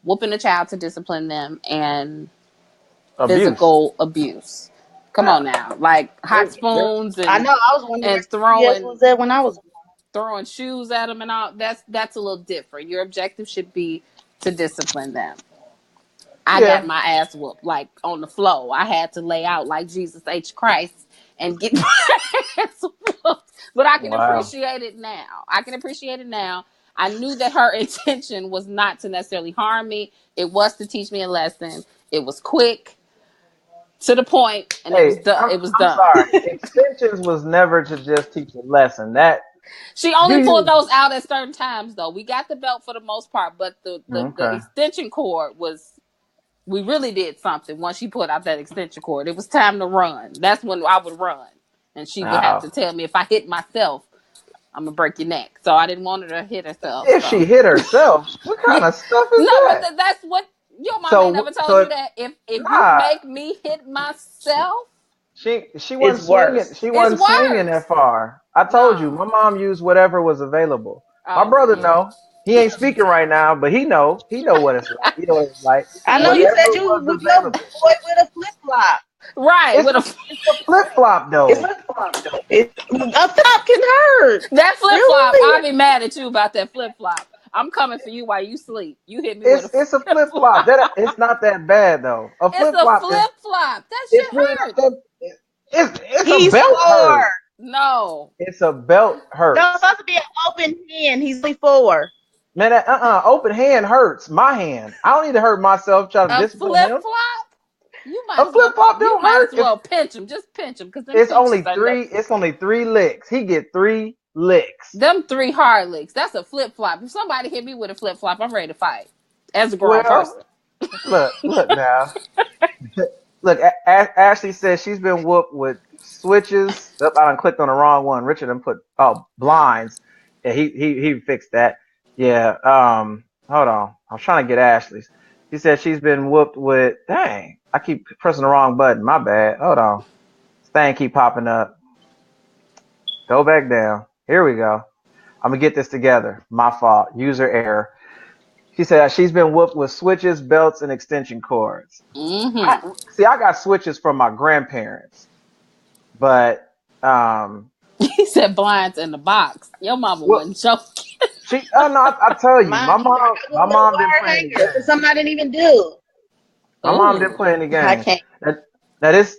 Speaker 1: whooping a child to discipline them and
Speaker 2: abuse.
Speaker 1: physical abuse. Come
Speaker 2: Yeah.
Speaker 1: on now, like hot spoons
Speaker 3: I know. I was wondering where
Speaker 1: and
Speaker 3: CPS was at when I was.
Speaker 1: throwing shoes at them and all. That's a little different. Your objective should be to discipline them. I got
Speaker 2: Yeah.
Speaker 1: my ass whooped like on the floor. I had to lay out like Jesus H Christ and get my ass whooped. But I can
Speaker 2: Wow.
Speaker 1: appreciate it now. I knew that her intention was not to necessarily harm me. It was to teach me a lesson. It was quick, to the point, and it was
Speaker 2: Hey,
Speaker 1: done.
Speaker 2: I'm
Speaker 1: It was
Speaker 2: I'm
Speaker 1: done.
Speaker 2: sorry. Extensions was never to just teach a lesson. That
Speaker 1: She
Speaker 2: you
Speaker 1: only pulled
Speaker 2: use.
Speaker 1: those out at certain times, though. We got the belt for the most part, but the
Speaker 2: Okay.
Speaker 1: extension cord was. We really did something once she put out that extension cord. It was time to run. That's when I would run, and she would have to
Speaker 2: Now,
Speaker 1: tell me if I hit myself, I'm gonna break your neck. So I didn't want her to hit herself.
Speaker 2: if
Speaker 1: So
Speaker 2: she hit herself, what
Speaker 1: yeah,
Speaker 2: kind of stuff is
Speaker 1: no, but
Speaker 2: that?
Speaker 1: that's what your mama ain't
Speaker 2: So
Speaker 1: never told you
Speaker 2: so
Speaker 1: that if you
Speaker 2: nah,
Speaker 1: make me hit myself,
Speaker 2: she
Speaker 3: It's
Speaker 2: wasn't swinging.
Speaker 3: worse.
Speaker 2: She
Speaker 1: it's
Speaker 2: wasn't swinging
Speaker 1: worse.
Speaker 2: that far. I told you,
Speaker 1: No.
Speaker 2: my mom used whatever was available. My
Speaker 1: Oh
Speaker 2: brother
Speaker 1: yeah.
Speaker 2: know. He ain't speaking right now, but he know. He know what it's like. He know what it's like.
Speaker 3: I know you
Speaker 1: See?
Speaker 3: said
Speaker 2: Whatever
Speaker 3: you
Speaker 2: was
Speaker 3: with your boy
Speaker 2: available.
Speaker 3: with a flip flop.
Speaker 1: Right.
Speaker 2: It's
Speaker 1: With
Speaker 2: a
Speaker 1: a
Speaker 2: it's a flip flop though.
Speaker 3: A flop can hurt.
Speaker 1: that flip flop,
Speaker 3: Really?
Speaker 1: I'll be mad at you about that flip flop. I'm coming for you while you sleep. You hit me with a
Speaker 2: It's a
Speaker 1: flip
Speaker 2: flip flop.
Speaker 1: flop.
Speaker 2: That it's not that bad though. A
Speaker 1: It's
Speaker 2: flip
Speaker 1: a
Speaker 2: flop is
Speaker 1: flip flop. That
Speaker 2: it's
Speaker 1: shit
Speaker 2: really not
Speaker 1: hurt.
Speaker 2: that. It's a
Speaker 3: He's
Speaker 2: belt hurt.
Speaker 3: 4.
Speaker 1: No.
Speaker 2: It's a belt
Speaker 3: No, it's
Speaker 2: hurts.
Speaker 3: supposed to be an open hand. He's only 4.
Speaker 2: Man, open hand hurts. My hand. I don't need to hurt myself trying to
Speaker 1: A
Speaker 2: discipline
Speaker 1: flip
Speaker 2: him.
Speaker 1: flop? You might
Speaker 2: A
Speaker 1: as
Speaker 2: flip
Speaker 1: well
Speaker 2: flop don't hurt.
Speaker 1: pinch him. Just pinch him because them
Speaker 2: It's
Speaker 1: pinches
Speaker 2: only
Speaker 1: are
Speaker 2: three. It's only 3 licks. He get 3 licks.
Speaker 1: them three hard licks. That's a flip flop. If somebody hit me with a flip flop, I'm ready to fight. As a grown
Speaker 2: Well,
Speaker 1: person.
Speaker 2: look now. Look, Ashley says she's been whooped with switches. Oh, I done clicked on the wrong one. Richard done put blinds. Yeah, he fixed that. Yeah. Hold on. I was trying to get Ashley's. She said she's been whooped with. Dang, I keep pressing the wrong button. My bad. Hold on. This thing keep popping up. Go back down. Here we go. I'm gonna get this together. My fault. User error. She said she's been whooped with switches, belts, and extension cords.
Speaker 1: Mm-hmm.
Speaker 2: I got switches from my grandparents, but
Speaker 1: He said blinds in the box. Your mama
Speaker 2: well,
Speaker 1: wasn't joking.
Speaker 2: she. Oh no, I tell you,
Speaker 3: Mine, I got
Speaker 2: my
Speaker 3: one with a
Speaker 2: mom didn't
Speaker 3: wire
Speaker 2: play any
Speaker 3: hanger for
Speaker 2: games.
Speaker 3: something I didn't even do.
Speaker 2: My mom didn't
Speaker 1: Oh.
Speaker 2: play any
Speaker 3: I
Speaker 2: games.
Speaker 3: can't.
Speaker 2: Now this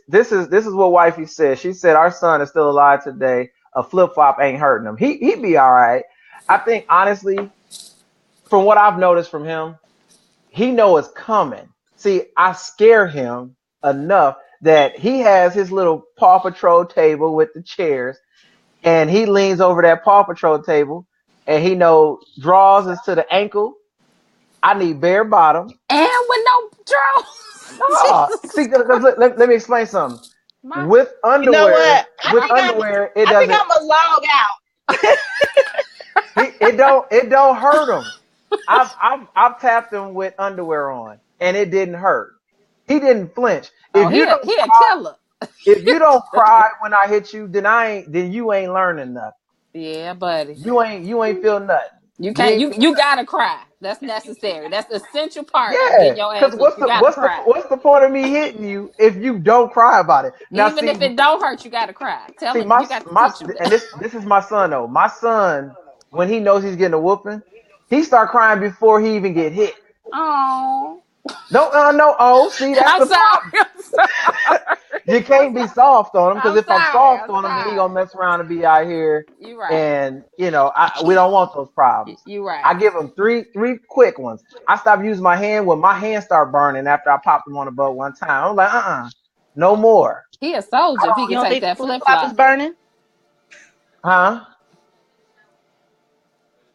Speaker 2: is what wifey said. She said our son is still alive today. A flip flop ain't hurting him. He be all right. I think honestly, from what I've noticed from him, he know it's coming. See, I scare him enough that he has his little Paw Patrol table with the chairs, and he leans over that Paw Patrol table, and he know draws is to the ankle. I need bare bottom.
Speaker 1: And with no drawers.
Speaker 2: No,
Speaker 1: Jesus
Speaker 2: see, because
Speaker 1: Christ.
Speaker 2: let me explain something.
Speaker 1: My
Speaker 2: With
Speaker 3: You know
Speaker 2: underwear,
Speaker 3: what? I
Speaker 2: with
Speaker 3: think I'm.
Speaker 2: underwear, it
Speaker 3: I think
Speaker 2: doesn't.
Speaker 3: I'm a log out.
Speaker 2: It don't hurt him. I've tapped him with underwear on, and it didn't hurt. He didn't flinch.
Speaker 1: oh,
Speaker 2: If you don't
Speaker 1: he a
Speaker 2: cry,
Speaker 1: killer.
Speaker 2: if you don't cry when I hit you, then you ain't learning nothing.
Speaker 1: Yeah, buddy.
Speaker 2: You ain't feel nothing.
Speaker 1: You
Speaker 2: You
Speaker 1: can't
Speaker 2: ain't feel
Speaker 1: you
Speaker 2: nothing.
Speaker 1: gotta cry. That's necessary. That's the essential part of
Speaker 2: Yeah,
Speaker 1: getting your ass
Speaker 2: because
Speaker 1: whooped.
Speaker 2: what's
Speaker 1: You
Speaker 2: the
Speaker 1: gotta
Speaker 2: what's the
Speaker 1: cry.
Speaker 2: what's the point of me hitting you if you don't cry about it? Now
Speaker 1: Even
Speaker 2: see,
Speaker 1: if it don't hurt, you gotta cry. Tell
Speaker 2: see
Speaker 1: him
Speaker 2: my
Speaker 1: you got to
Speaker 2: my
Speaker 1: teach him
Speaker 2: and
Speaker 1: that.
Speaker 2: this is my son though. My son, when he knows he's getting a whooping, he start crying before he even get hit.
Speaker 1: Oh.
Speaker 2: Don't no. Oh, see, that's
Speaker 1: I'm
Speaker 2: the
Speaker 1: sorry.
Speaker 2: problem.
Speaker 1: I'm sorry.
Speaker 2: You can't be soft on him because
Speaker 1: I'm
Speaker 2: if I'm
Speaker 1: sorry.
Speaker 2: soft
Speaker 1: I'm
Speaker 2: on him, then he
Speaker 1: sorry.
Speaker 2: gonna mess around and be out here,
Speaker 1: You right.
Speaker 2: and we don't want those problems.
Speaker 1: You right.
Speaker 2: I give him three quick ones. I stopped using my hand when my hand started burning after I popped him on the butt one time. I'm like, no more.
Speaker 1: He a soldier if he
Speaker 3: You
Speaker 1: can
Speaker 3: don't
Speaker 1: take
Speaker 3: think the
Speaker 1: that
Speaker 3: flip
Speaker 1: flip
Speaker 3: flop is
Speaker 1: flop.
Speaker 3: burning?
Speaker 2: Huh?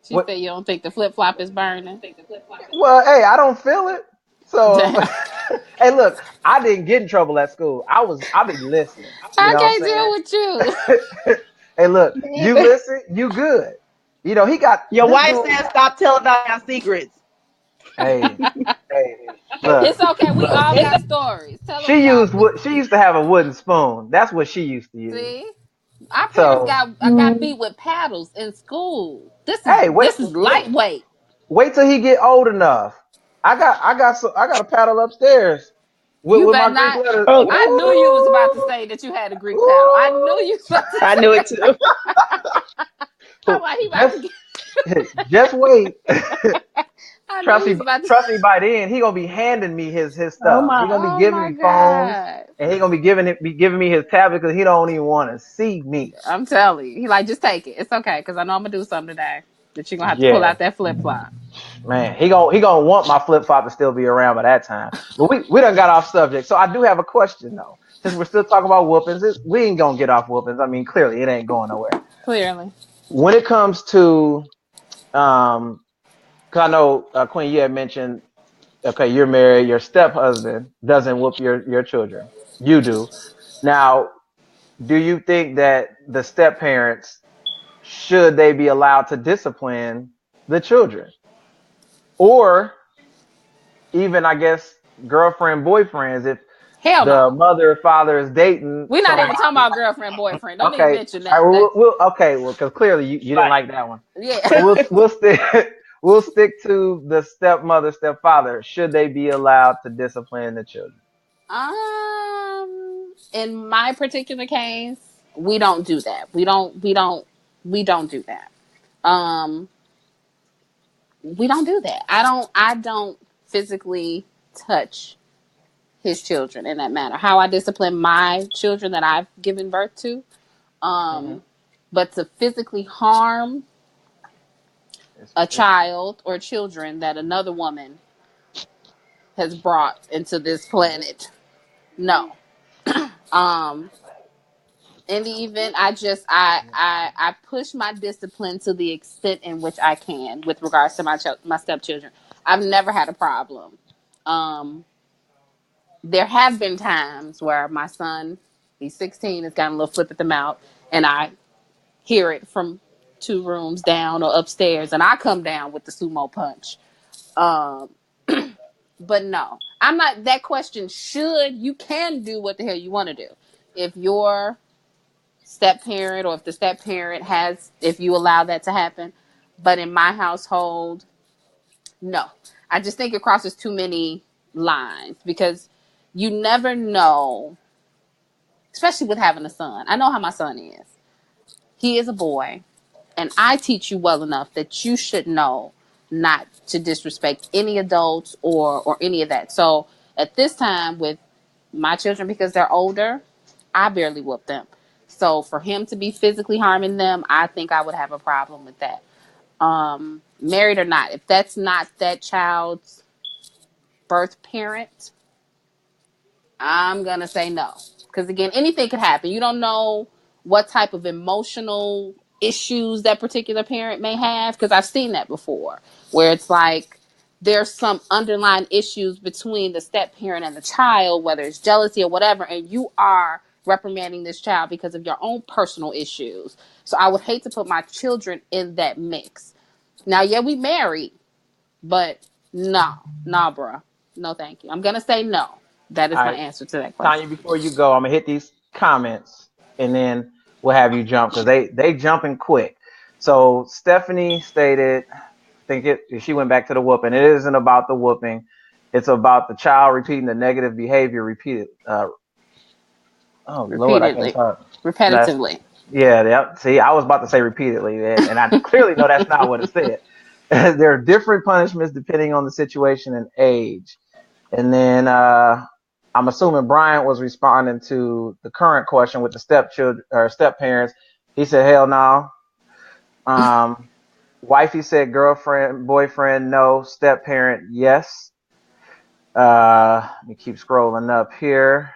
Speaker 1: She
Speaker 2: What?
Speaker 1: said you don't think the flip flop is burning.
Speaker 2: Well, hey, I don't feel it. So,
Speaker 1: Damn.
Speaker 2: hey, look, I didn't get in trouble at school. I be listening. You
Speaker 1: I
Speaker 2: know what
Speaker 1: can't deal with you.
Speaker 2: I'm saying? Hey, look,
Speaker 3: Me
Speaker 2: you
Speaker 3: either.
Speaker 2: listen, you good. He got
Speaker 3: Your
Speaker 2: this
Speaker 3: wife
Speaker 2: dude.
Speaker 3: said stop telling all your secrets.
Speaker 2: Hey, hey, look,
Speaker 1: It's okay. We
Speaker 2: look.
Speaker 1: all got stories. Tell them
Speaker 2: She
Speaker 1: we all.
Speaker 2: used what she used to have a wooden spoon. That's what she used to use.
Speaker 1: See, our parents
Speaker 2: So,
Speaker 1: got beat with paddles in school.
Speaker 2: hey,
Speaker 1: This is lightweight.
Speaker 2: wait till he get old enough. I got a paddle upstairs
Speaker 1: You
Speaker 2: with my
Speaker 1: better
Speaker 2: Greek
Speaker 1: not.
Speaker 2: letters.
Speaker 3: Okay.
Speaker 1: I knew you was about to
Speaker 2: Ooh,
Speaker 1: say that you had a Greek paddle. I knew you was about to
Speaker 3: I
Speaker 1: say.
Speaker 3: knew it too.
Speaker 1: I'm like, he about to
Speaker 2: just
Speaker 1: get.
Speaker 2: just wait.
Speaker 1: I knew he was about to.
Speaker 2: Trust me. By then, he gonna be handing me his
Speaker 3: Oh
Speaker 2: stuff. He
Speaker 3: my.
Speaker 2: gonna be
Speaker 1: Oh
Speaker 2: giving
Speaker 1: my
Speaker 2: me phones,
Speaker 1: god!
Speaker 2: and he gonna be giving me his tablet because he don't even want to see me.
Speaker 1: I'm telling you, he like just take it. It's okay because I know I'm gonna do something today that you're gonna have to pull
Speaker 2: Yeah,
Speaker 1: out that flip flop.
Speaker 2: man, he gonna want my flip flop to still be around by that time. But we done got off subject, so I do have a question though. Since we're still talking about whoopings, we ain't gonna get off whoopings. I mean, clearly it ain't going nowhere.
Speaker 1: Clearly,
Speaker 2: When it comes to because I know Queen, you had mentioned, okay, you're married, your step husband doesn't whoop your children. You do. Now, do you think that the step parents should they be allowed to discipline the children, or even I guess girlfriend boyfriends if
Speaker 1: hell no.
Speaker 2: the mother or father is dating
Speaker 1: We're not
Speaker 2: somebody?
Speaker 1: even talking about girlfriend boyfriend. Don't even
Speaker 2: Okay,
Speaker 1: mention
Speaker 2: all
Speaker 1: that.
Speaker 2: right,
Speaker 1: That
Speaker 2: well, because clearly you didn't
Speaker 3: Right.
Speaker 2: like that one.
Speaker 1: yeah.
Speaker 2: So we'll stick we'll stick to the stepmother, stepfather. Should they be allowed to discipline the children?
Speaker 1: In my particular case, we don't do that. We don't do that. Um, we don't do that. I don't physically touch his children in that manner. How I discipline my children that I've given birth to.
Speaker 2: Mm-hmm.
Speaker 1: But to physically harm a
Speaker 2: It's
Speaker 1: child or children that another woman has brought into this planet, no. Um, in the event, I push my discipline to the extent in which I can with regards to my stepchildren. I've never had a problem. Um, there have been times where my son, he's 16, has gotten a little flip at the mouth, and I hear it from 2 rooms down or upstairs, and I come down with the sumo punch. Um, but no, I'm not. That question, should, you can do what the hell you want to do if your step parent or if the step parent has, if you allow that to happen. But in my household, no. I just think it crosses too many lines because you never know, especially with having a son. I know how my son is. He is a boy, and I teach you well enough that you should know not to disrespect any adults or any of that. So at this time with my children, because they're older, I barely whoop them. So for him to be physically harming them, I think I would have a problem with that. Married or not, if that's not that child's birth parent, I'm gonna say no. Because again, anything could happen. You don't know what type of emotional issues that particular parent may have. Because I've seen that before, where it's like there's some underlying issues between the step parent and the child, whether it's jealousy or whatever, and you are reprimanding this child because of your own personal issues. So I would hate to put my children in that mix. Now, yeah, we married, but no, nah, bruh. No, thank you. I'm gonna say no. That is
Speaker 2: all
Speaker 1: my
Speaker 2: right,
Speaker 1: answer to that question.
Speaker 2: Tanya. Before you go, I'm gonna hit these comments and then we'll have you jump because they jumping quick. So Stephanie stated, I think she went back to the whooping. It isn't about the whooping. It's about the child repeating the negative behavior repeated. Oh Lord, I can't
Speaker 1: Repeatedly,
Speaker 2: talk. That's
Speaker 1: repetitively.
Speaker 2: yeah. See, I was about to say repeatedly, and I clearly know that's not what it said. There are different punishments depending on the situation and age. And then I'm assuming Bryant was responding to the current question with the stepchildren or step parents. He said, "Hell no." Wifey said, "Girlfriend, boyfriend, no. Step parent, yes." Let me keep scrolling up here.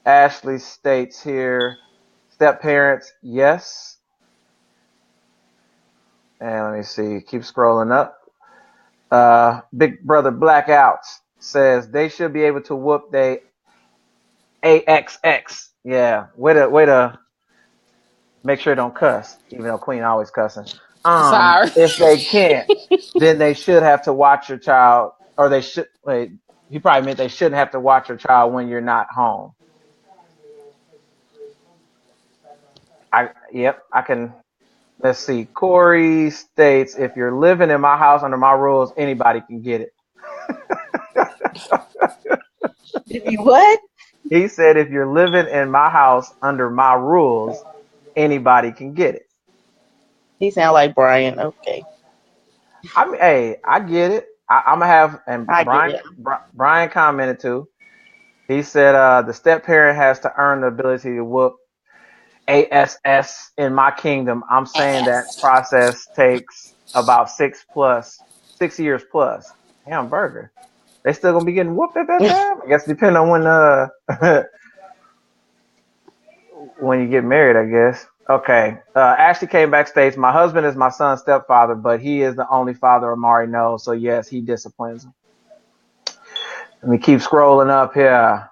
Speaker 2: Ashley states here, step parents, yes. And let me see, keep scrolling up. Big Brother Blackouts says they should be able to whoop they AXX. Yeah, way to make sure they don't cuss, even though Queen always cussing.
Speaker 1: Sorry.
Speaker 2: If they can't, then they should have to watch your child, or they should wait. He probably meant they shouldn't have to watch your child when you're not home. I can. Let's see. Corey states, if you're living in my house under my rules, anybody can get it.
Speaker 3: What?
Speaker 2: He said, if you're living in my house under my rules, anybody can get it.
Speaker 3: He sound like Brian. Okay.
Speaker 2: I mean, hey, I get it. I'm gonna have, and
Speaker 3: I get it.
Speaker 2: Brian commented too. He said, the step parent has to earn the ability to whoop ASS in my kingdom. I'm saying that process takes about 6 years plus. Hamburger. They still gonna be getting whooped at that time? I guess depending on when when you get married, I guess. Okay. Ashley came backstage. My husband is my son's stepfather, but he is the only father Amari knows. So yes, he disciplines him. Let me keep scrolling up here.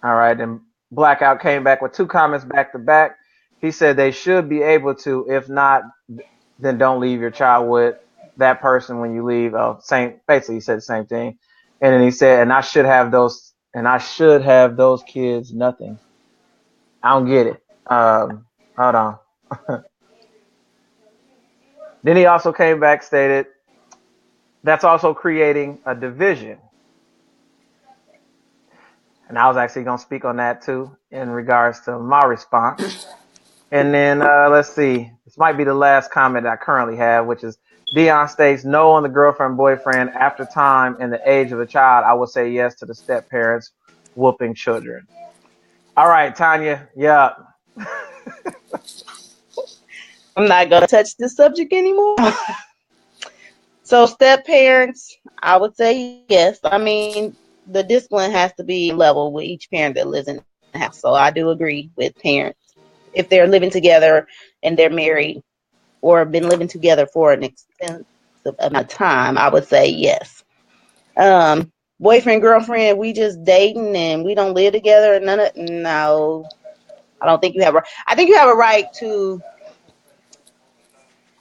Speaker 2: All right, and Blackout came back with 2 comments back to back. He said they should be able to. If not, then don't leave your child with that person when you leave. Basically, he said the same thing. And then he said, and I should have those kids nothing. I don't get it. Hold on. Then he also came back, stated, that's also creating a division. And I was actually going to speak on that too in regards to my response. And then let's see. This might be the last comment I currently have, which is Dion states, no on the girlfriend, boyfriend. After time and the age of the child, I would say yes to the step parents whooping children. All right, Tanya. Yeah.
Speaker 3: I'm not gonna touch this subject anymore. So step parents, I would say yes. I mean, the discipline has to be level with each parent that lives in the house. So I do agree with parents. If they're living together and they're married or been living together for an extensive amount of time, I would say yes. Boyfriend, girlfriend, we just dating and we don't live together. No, I don't think you have I think you have a right to.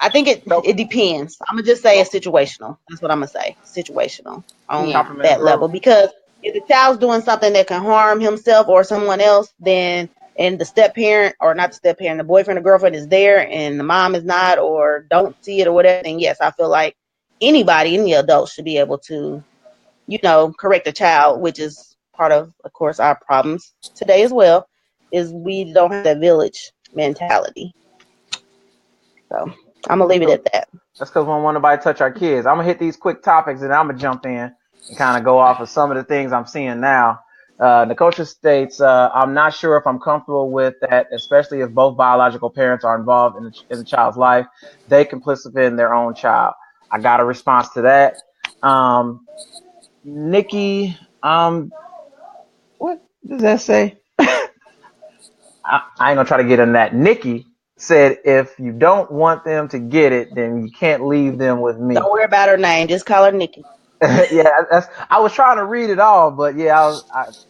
Speaker 3: I think it depends. I'm gonna just say it's situational. That's what I'm gonna say. Situational on
Speaker 1: Yeah.
Speaker 3: that level. Because if the child's doing something that can harm himself or someone else, then and the step parent or not the step parent, the boyfriend or girlfriend is there and the mom is not or don't see it or whatever, then yes, I feel like any adult should be able to, correct a child, which is part of course, our problems today as well, is we don't have that village mentality. So I'm gonna leave it at that.
Speaker 2: That's because we don't want nobody to touch our kids. I'm gonna hit these quick topics and I'm gonna jump in and kind of go off of some of the things I'm seeing now. Nicosia states, I'm not sure if I'm comfortable with that, especially if both biological parents are involved in the child's life. They can participate in their own child. I got a response to that. Nikki, what does that say? I ain't gonna try to get on that. Nikki said, if you don't want them to get it, then you can't leave them with me.
Speaker 3: Don't worry about her name. Just call her Nikki.
Speaker 2: Yeah, I was trying to read it all, but yeah,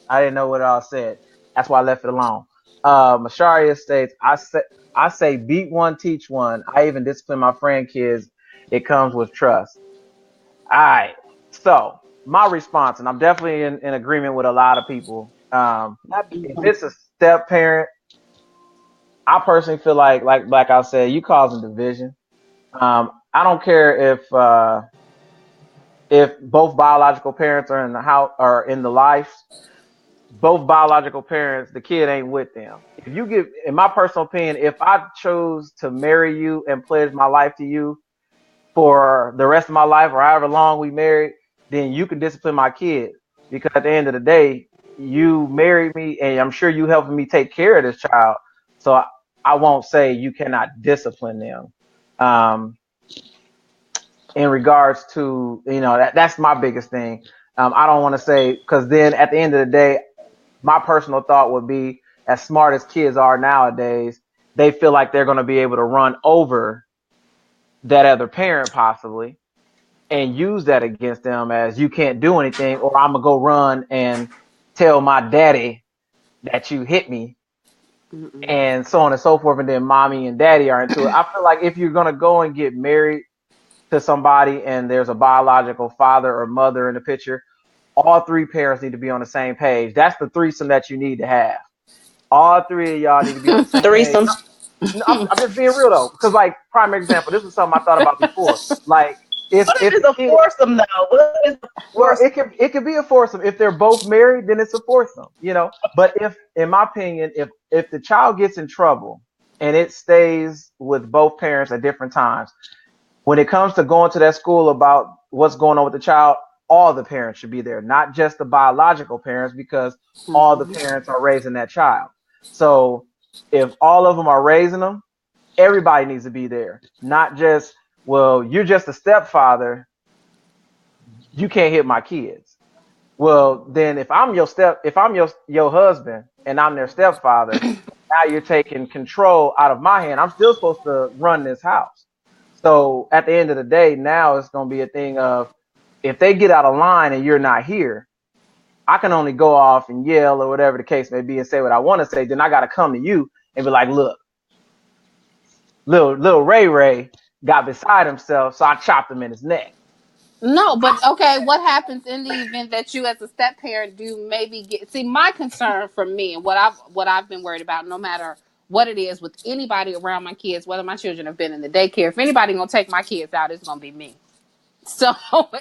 Speaker 2: I didn't know what it all said. That's why I left it alone. Masharia states, I say beat one, teach one. I even discipline my friend kids. It comes with trust. All right. So my response, and I'm definitely in agreement with a lot of people. If it's a step parent, I personally feel like I said, you causing division. I don't care if both biological parents are in the house or in the life. Both biological parents, the kid ain't with them. If you give, in my personal opinion, if I chose to marry you and pledge my life to you for the rest of my life or however long we married, then you can discipline my kid. because at the end of the day, you married me, and I'm sure you helping me take care of this child. So I won't say you cannot discipline them. Um, in regards to that's my biggest thing. I don't want to say, because then at the end of the day, my personal thought would be, as smart as kids are nowadays, they feel like they're going to be able to run over that other parent possibly and use that against them as, you can't do anything, or I'm gonna go run and tell my daddy that you hit me,
Speaker 1: Mm-mm.
Speaker 2: and so on and so forth, and then mommy and daddy are into it. I feel like if you're gonna go and get married to somebody and there's a biological father or mother in the picture, all three parents need to be on the same page. That's the threesome that you need to have. All three of y'all need to be on the same page.
Speaker 3: Threesomes.
Speaker 2: No, I'm just being real though, because like, prime example, this is something I thought about before. Like, if
Speaker 3: What is
Speaker 2: the
Speaker 3: a
Speaker 2: kid,
Speaker 3: foursome though? What is a
Speaker 2: well,
Speaker 3: foursome?
Speaker 2: it could be a foursome. If they're both married, then it's a foursome. But if, in my opinion, if the child gets in trouble and it stays with both parents at different times, when it comes to going to that school about what's going on with the child, all the parents should be there, not just the biological parents, because all the
Speaker 1: Mhm.
Speaker 2: parents are raising that child. So if all of them are raising them, everybody needs to be there, not just, well, you're just a stepfather, you can't hit my kids. Well, then if I'm your husband and I'm their stepfather, now you're taking control out of my hand. I'm still supposed to run this house. So at the end of the day, now it's going to be a thing of, if they get out of line and you're not here, I can only go off and yell or whatever the case may be and say what I want to say. Then I got to come to you and be like, look, little Ray got beside himself, so I chopped him in his neck.
Speaker 1: No, but okay, what happens in the event that you as a step parent do maybe get, see, my concern for me and what I've been worried about, no matter what it is with anybody around my kids, whether my children have been in the daycare, if anybody gonna take my kids out, it's gonna be me. So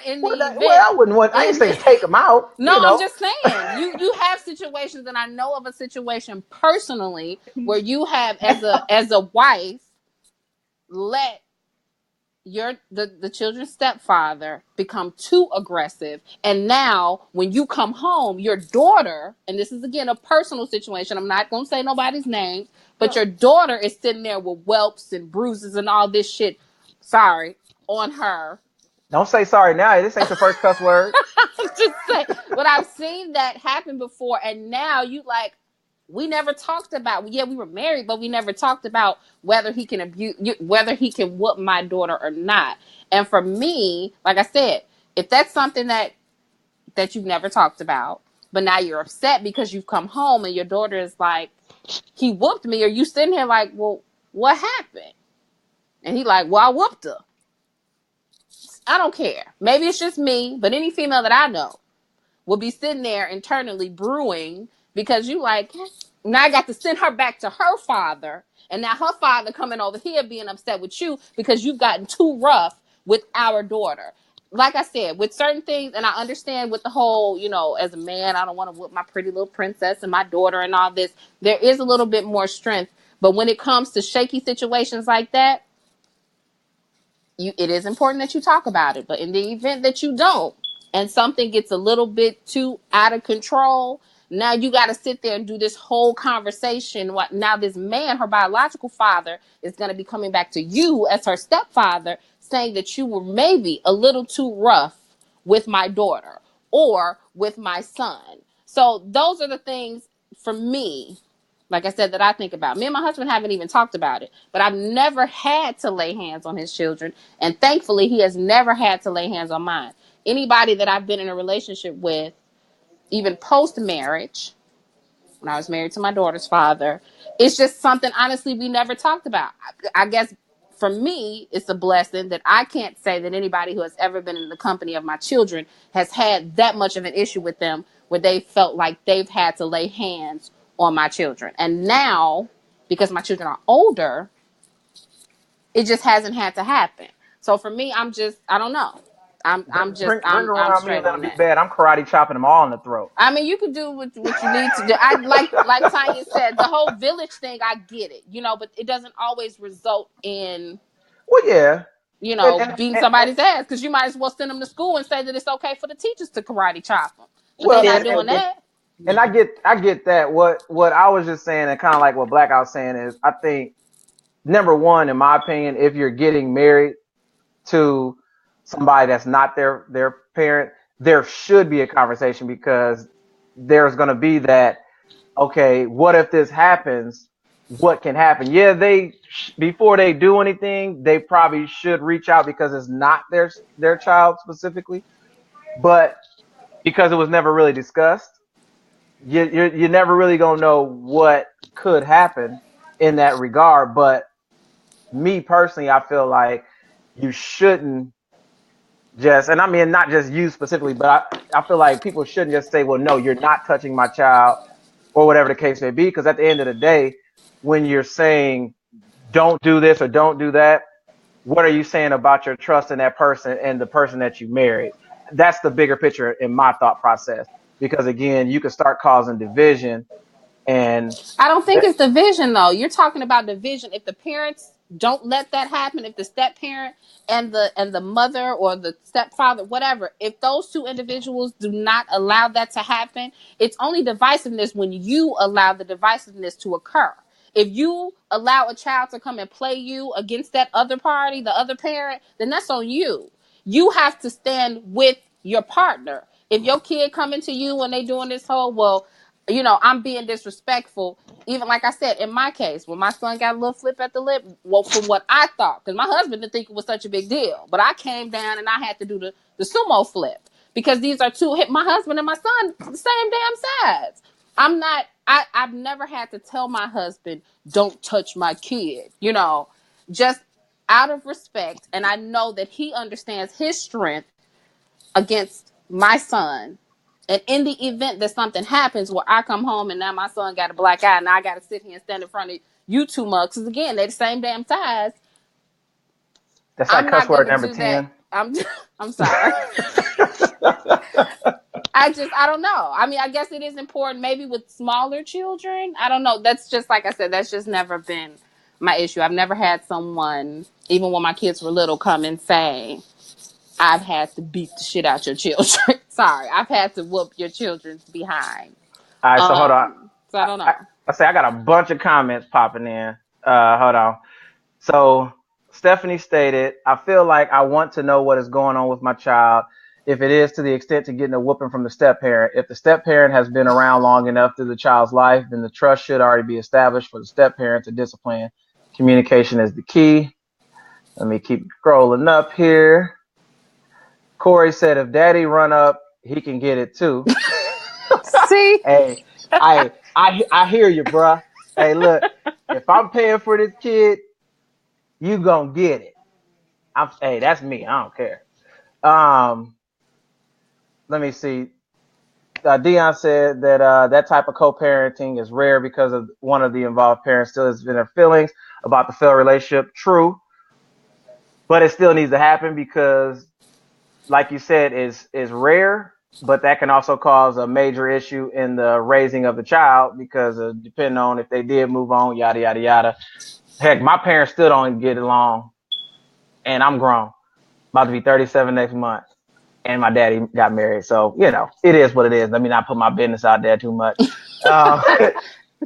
Speaker 1: in the event
Speaker 2: I wouldn't want. I ain't
Speaker 1: in
Speaker 2: saying take them out.
Speaker 1: no, I'm just saying, you have situations, and I know of a situation personally where you have, as a wife, let the children's stepfather become too aggressive, and now when you come home, your daughter, and this is again a personal situation, I'm not going to say nobody's name, but
Speaker 2: No,
Speaker 1: your daughter is sitting there with whelps and bruises and all this shit, sorry, on her.
Speaker 2: don't say sorry now. This ain't your first cuss word.
Speaker 1: I'm just saying, but I've seen that happen before, and now you like, we never talked about. Yeah, we were married, but we never talked about whether he can abuse, whether he can whoop my daughter or not. And for me, like I said, if that's something that you've never talked about, but now you're upset because you've come home and your daughter is like, he whooped me, or you sitting here like, well, what happened? And he like, well, I whooped her. I don't care. Maybe it's just me, but any female that I know will be sitting there internally brewing because you like, now I got to send her back to her father, and now her father coming over here being upset with you because you've gotten too rough with our daughter. Like I said, with certain things, and I understand with the whole, as a man, I don't want to whip my pretty little princess and my daughter and all this. There is a little bit more strength, but when it comes to shaky situations like that, it is important that you talk about it. But in the event that you don't, and something gets a little bit too out of control, now you got to sit there and do this whole conversation. What now? This man, her biological father, is going to be coming back to you as her stepfather, saying that you were maybe a little too rough with my daughter or with my son. So those are the things for me, like I said, that I think about. Me and my husband haven't even talked about it, but I've never had to lay hands on his children, and thankfully he has never had to lay hands on mine. Anybody that I've been in a relationship with, even post marriage, when I was married to my daughter's father, it's just something honestly we never talked about. I guess for me, it's a blessing that I can't say that anybody who has ever been in the company of my children has had that much of an issue with them where they felt like they've had to lay hands on my children. And now, because my children are older, it just hasn't had to happen. So for me, I don't know.
Speaker 2: Bring
Speaker 1: I'm
Speaker 2: around me and
Speaker 1: straight
Speaker 2: let
Speaker 1: on
Speaker 2: them be
Speaker 1: that.
Speaker 2: bad. I'm karate chopping them all in the throat.
Speaker 1: I mean, you can do what you need to do. I like Tanya said, the whole village thing. I get it, but it doesn't always result in
Speaker 2: Well, yeah, and
Speaker 1: beating somebody's ass, because you might as well send them to school and say that it's okay for the teachers to karate chop them. but they
Speaker 2: Well,
Speaker 1: not
Speaker 3: That's
Speaker 1: doing
Speaker 3: what
Speaker 1: that.
Speaker 2: and I get that. What I was just saying, and kind of like what Blackout saying is, I think number one, in my opinion, if you're getting married to somebody that's not their parent, there should be a conversation because there's going to be that. Okay, what if this happens? What can happen? Yeah, before they do anything, they probably should reach out because it's not their child specifically, but because it was never really discussed, you're never really gonna know what could happen in that regard. But me personally, I feel like you shouldn't just, and I mean not just you specifically, but I feel like people shouldn't just say, well, no, you're not touching my child or whatever the case may be, because at the end of the day, when you're saying don't do this or don't do that, what are you saying about your trust in that person and the person that you married? That's the bigger picture in my thought process. Because again, you could start causing division and
Speaker 1: I don't think
Speaker 2: that,
Speaker 1: it's division though. You're talking about division. If the parents don't let that happen, if the step parent and the mother or the stepfather, whatever, if those two individuals do not allow that to happen, it's only divisiveness when you allow the divisiveness to occur. If you allow a child to come and play you against that other party, the other parent, then that's on you. You have to stand with your partner. If your kid coming to you and they doing this whole, well, I'm being disrespectful. Even like I said, in my case, when my son got a little flip at the lip, well, from what I thought, because my husband didn't think it was such a big deal, but I came down and I had to do the sumo flip because these are my husband and my son, the same damn size. I've never had to tell my husband, don't touch my kid, just out of respect. And I know that he understands his strength against my son. And in the event that something happens where I come home and now my son got a black eye and I got to sit here and stand in front of you two mugs, because again, they're the same damn size.
Speaker 2: that's like
Speaker 1: I'm
Speaker 2: cuss
Speaker 1: not
Speaker 2: word
Speaker 1: gonna
Speaker 2: number
Speaker 1: do that.
Speaker 2: 10.
Speaker 1: I'm sorry. I don't know. I mean, I guess it is important maybe with smaller children. I don't know. That's just like I said, that's just never been my issue. I've never had someone, even when my kids were little, come and say, I've had to beat the shit out your children. Sorry, I've had to whoop your children's behind.
Speaker 2: All right, so hold on.
Speaker 1: So I don't
Speaker 2: I,
Speaker 1: know.
Speaker 2: I say I got a bunch of comments popping in. Hold on. So Stephanie stated, I feel like I want to know what is going on with my child. If it is to the extent to getting a whooping from the step parent, if the step parent has been around long enough through the child's life, then the trust should already be established for the step parent to discipline. Communication is the key. Let me keep scrolling up here. Corey said, if daddy run up, he can get it too.
Speaker 1: See?
Speaker 2: Hey, I hear you, bruh. Hey, look, if I'm paying for this kid, you gonna get it. Hey, that's me. I don't care. Let me see. Dion said that that type of co-parenting is rare because of one of the involved parents still has been their feelings about the failed relationship. True, but it still needs to happen because, like you said, is rare. But that can also cause a major issue in the raising of the child because depending on if they did move on, yada yada yada. Heck, my parents still don't get along, and I'm grown, about to be 37 next month. And my daddy got married. So, it is what it is. Let me not put my business out there too much.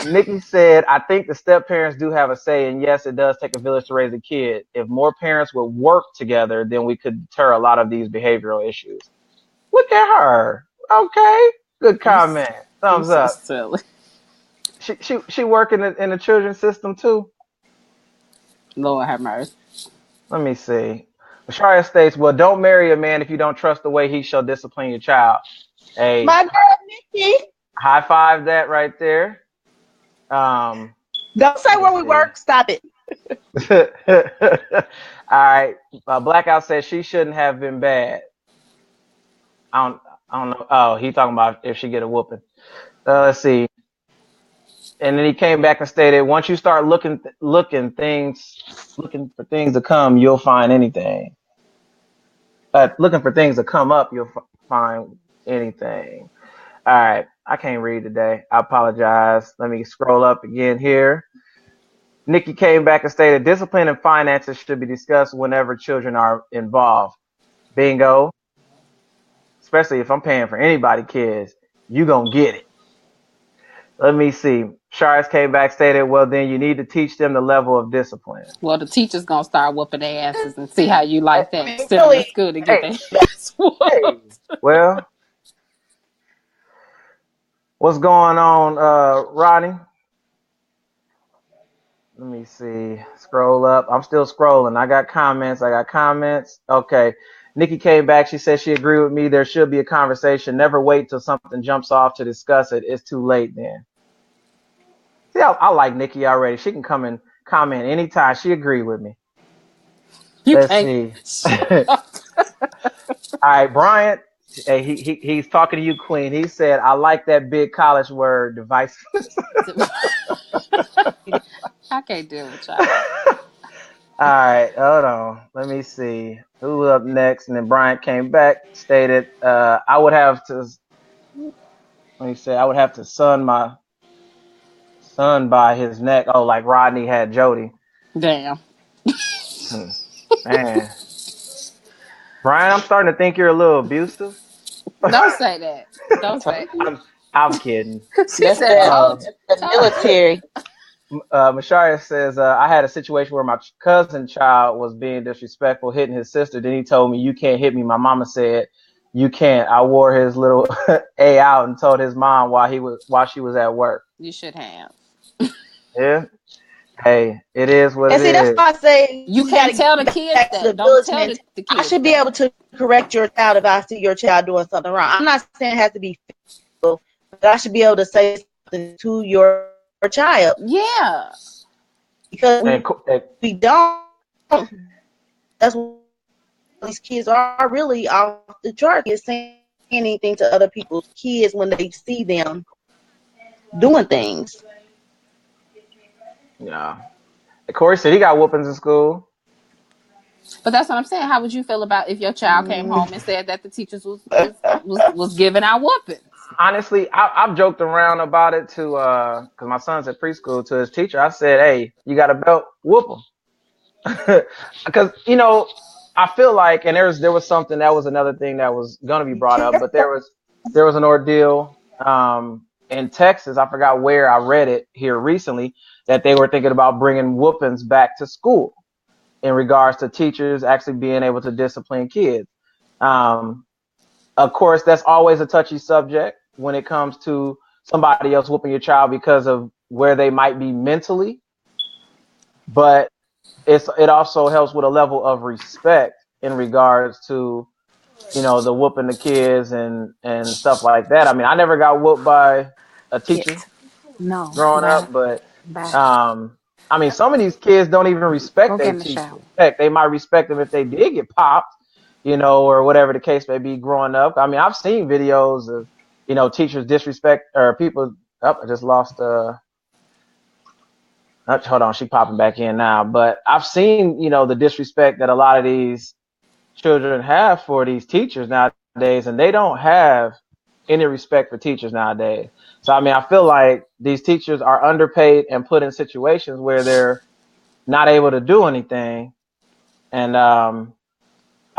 Speaker 2: Nikki said, I think the step parents do have a say, and yes, it does take a village to raise a kid. If more parents would work together, then we could deter a lot of these behavioral issues. Look at her. Okay. Good comment.
Speaker 1: I'm
Speaker 2: Thumbs
Speaker 1: so
Speaker 2: up.
Speaker 1: silly.
Speaker 2: She work in the children's system too?
Speaker 1: Lord have mercy.
Speaker 2: Let me see. Sharia states, well, don't marry a man if you don't trust the way he shall discipline your child. Hey,
Speaker 3: my girl Nikki.
Speaker 2: high five that right there.
Speaker 3: Don't say where we work. Stop it.
Speaker 2: All right. Blackout says she shouldn't have been bad. I don't know. Oh, he talking about if she get a whooping. Let's see. And then he came back and stated, once you start looking for things to come, you'll find anything. Looking for things to come up, you'll find anything. All right. I can't read today. I apologize. Let me scroll up again here. Nikki came back and stated, discipline and finances should be discussed whenever children are involved. Bingo. Especially if I'm paying for anybody's kids. You gonna get it. Let me see. Shards came back, stated, well, then you need to teach them the level of discipline.
Speaker 1: Well, the teacher's gonna start whooping their asses and see how you like
Speaker 3: I
Speaker 1: that.
Speaker 3: mean,
Speaker 1: Send them to
Speaker 3: really,
Speaker 1: school to get
Speaker 2: Hey,
Speaker 1: their ass
Speaker 2: hey.
Speaker 1: whooped.
Speaker 2: Well, what's going on, Ronnie? Let me see. Scroll up. I'm still scrolling. I got comments. Okay. Nikki came back. She said she agreed with me. There should be a conversation. Never wait till something jumps off to discuss it. It's too late then. See, I like Nikki already. She can come and comment anytime. She agreed with me.
Speaker 1: You
Speaker 2: Let's
Speaker 1: can't.
Speaker 2: see. All right, Bryant. Hey, he's talking to you, Queen. He said, "I like that big college word, device."
Speaker 1: I can't deal with y'all.
Speaker 2: All right, hold on. Let me see who up next. And then Bryant came back, stated, "I would have to." Let me say, I would have to son my son by his neck. Oh, like Rodney had Jody.
Speaker 1: Damn.
Speaker 2: Man, Brian, I'm starting to think you're a little abusive.
Speaker 1: Don't say that. Don't say.
Speaker 2: I'm kidding.
Speaker 1: She
Speaker 3: that's
Speaker 1: said,
Speaker 3: that
Speaker 1: "Told
Speaker 2: Um,
Speaker 1: you."
Speaker 3: the
Speaker 1: Told
Speaker 3: military.
Speaker 2: Mashaya says, I had a situation where my cousin child was being disrespectful, hitting his sister. Then he told me, you can't hit me. My mama said, you can't. I wore his little A out and told his mom while she was at work.
Speaker 1: you should have.
Speaker 2: Yeah. Hey, it is what
Speaker 3: And
Speaker 2: it
Speaker 3: see, that's
Speaker 2: is.
Speaker 3: why I say
Speaker 1: You
Speaker 3: you got
Speaker 1: can't
Speaker 3: to
Speaker 1: tell the
Speaker 3: get
Speaker 1: kids
Speaker 3: back to the
Speaker 1: that. Don't
Speaker 3: village
Speaker 1: tell
Speaker 3: mentality.
Speaker 1: the
Speaker 3: I
Speaker 1: kids
Speaker 3: should be
Speaker 1: that.
Speaker 3: able to correct your child if I see your child doing something wrong. I'm not saying it has to be physical, but I should be able to say something to your child
Speaker 1: Yeah.
Speaker 3: because
Speaker 2: And,
Speaker 3: we don't. That's what these kids are really off the chart. Is saying anything to other people's kids when they see them doing things.
Speaker 2: yeah. Corey said he got whoopings in school.
Speaker 1: But that's what I'm saying. How would you feel about if your child came
Speaker 3: Mm.
Speaker 1: home and said that the teachers was giving out whoopings?
Speaker 2: Honestly, I've joked around about it to because my son's at preschool, to his teacher. I said, "Hey, you got a belt? Whoop him," because I feel like, and there was something that was another thing that was going to be
Speaker 3: Be
Speaker 2: brought up, but
Speaker 3: careful.
Speaker 2: there was an ordeal in Texas. I forgot where I read it here recently that they were thinking about bringing whoopings back to school in regards to teachers actually being able to discipline kids. Um, of course, that's always a touchy subject when it comes to somebody else whooping your child because of where they might be mentally, but it also helps with a level of respect in regards to the whooping the kids and stuff like that. I mean, I never got whooped by a teacher
Speaker 1: Yes. No.
Speaker 2: growing
Speaker 1: Bye.
Speaker 2: up, but
Speaker 1: Bye.
Speaker 2: I mean, some of these kids don't even respect
Speaker 1: Go get
Speaker 2: their
Speaker 1: in the shower.
Speaker 2: teachers. Heck, they might respect them if they did get popped, or whatever the case may be growing up. I mean, I've seen videos of, teachers disrespect or people. Oh, I just lost. Hold on, she popping back in now. But I've seen, the disrespect that a lot of these children have for these teachers nowadays, and they don't have any respect for teachers nowadays. So, I mean, I feel like these teachers are underpaid and put in situations where they're not able to do anything. And, I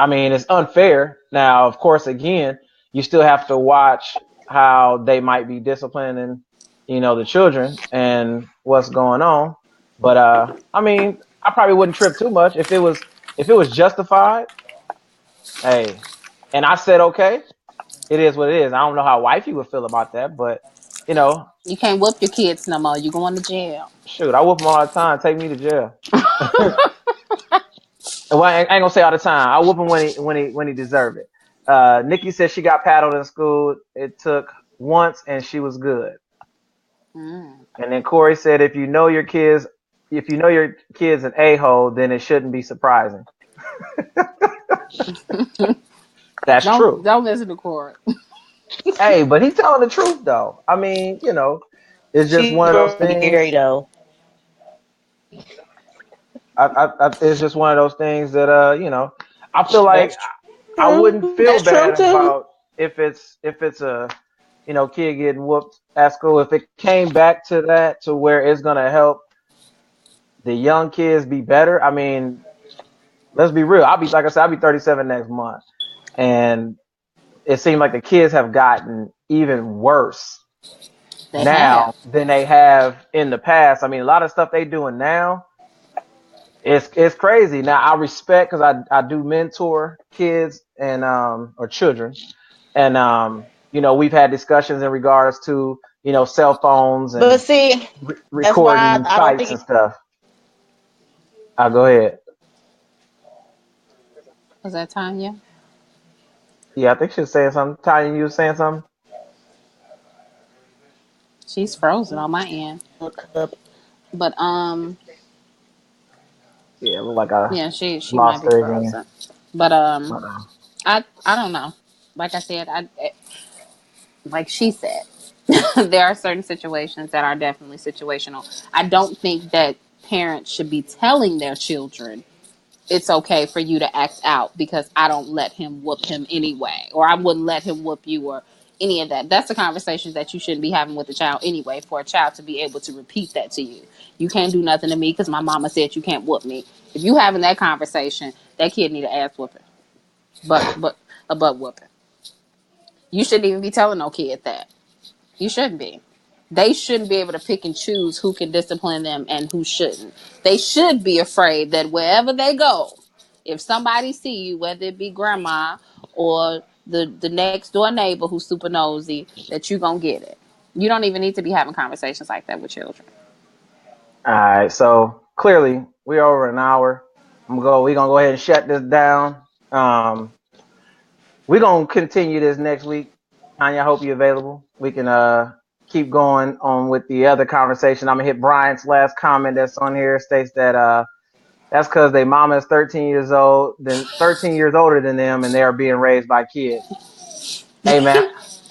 Speaker 2: mean, it's unfair. Now, of course, again, you still have to watch how they might be disciplining, the children and what's going on. But, I mean, I probably wouldn't trip too much if it was justified. Hey, and I said, okay, it is what it is. I don't know how wifey would feel about that, but you know,
Speaker 1: You can't whoop your kids no more. You going to jail.
Speaker 2: shoot, I whoop them all the time. Take me to jail. Well, I ain't gonna say all the time. I whoop him when he deserved it. Nikki said she got paddled in school. It took once, and she was good.
Speaker 1: Mm.
Speaker 2: And then Corey said, if you know your kid's an a-hole, then it shouldn't be surprising. That's true.
Speaker 1: Don't listen to Corey.
Speaker 2: Hey, but he's telling the truth though. I mean, it's just
Speaker 3: She's
Speaker 2: one of those
Speaker 3: scary
Speaker 2: things.
Speaker 3: though.
Speaker 2: It's just one of those things that I feel like
Speaker 3: That's
Speaker 2: I wouldn't
Speaker 3: true.
Speaker 2: feel
Speaker 3: That's true
Speaker 2: bad
Speaker 3: too.
Speaker 2: about if it's a kid getting whooped at school. If it came back to that, to where it's gonna help the young kids be better. I mean, let's be real. Like I said, I'll be 37 next month, and it seems like the kids have gotten even worse
Speaker 1: They
Speaker 2: now
Speaker 1: have.
Speaker 2: than they have in the past. I mean, a lot of stuff they doing now, it's crazy. Now I respect because I do mentor kids and or children, and we've had discussions in regards to cell phones
Speaker 3: But
Speaker 2: and
Speaker 3: see, that's why
Speaker 2: recording
Speaker 3: I don't
Speaker 2: sites
Speaker 3: think
Speaker 2: and stuff. I'll go ahead.
Speaker 1: Was that Tanya?
Speaker 2: Yeah, I think she was saying something. Tanya, you was saying something?
Speaker 1: She's frozen on my end.
Speaker 3: look up.
Speaker 1: But
Speaker 2: Yeah, it looked like I
Speaker 1: yeah, she might
Speaker 2: lost
Speaker 1: be
Speaker 2: her again.
Speaker 1: frozen. But
Speaker 2: Uh-oh.
Speaker 1: I don't know. Like I said, like she said, there are certain situations that are definitely situational. I don't think that parents should be telling their children it's okay for you to act out because I don't let him whoop him anyway, or I wouldn't let him whoop you, or any of that. That's a conversation that you shouldn't be having with a child anyway. For a child to be able to repeat that to you, you can't do nothing to me because my mama said you can't whoop me. If you having that conversation, that kid need an ass whooping, but a butt whooping. You shouldn't even be telling no kid that. You shouldn't be. They shouldn't be able to pick and choose who can discipline them and who shouldn't. They should be afraid that wherever they go, if somebody see you, whether it be grandma or the next door neighbor who's super nosy, that you gonna get it. You don't even need to be having conversations like that with children.
Speaker 2: All right, so clearly we're over an hour. We're gonna go ahead and shut this down. We're gonna continue this next week. Tanya, I hope you're available. We can keep going on with the other conversation. I'm gonna hit Brian's last comment that's on here. It states that that's because their mama is 13 years old, then 13 years older than them, and they are being raised by kids. Hey man,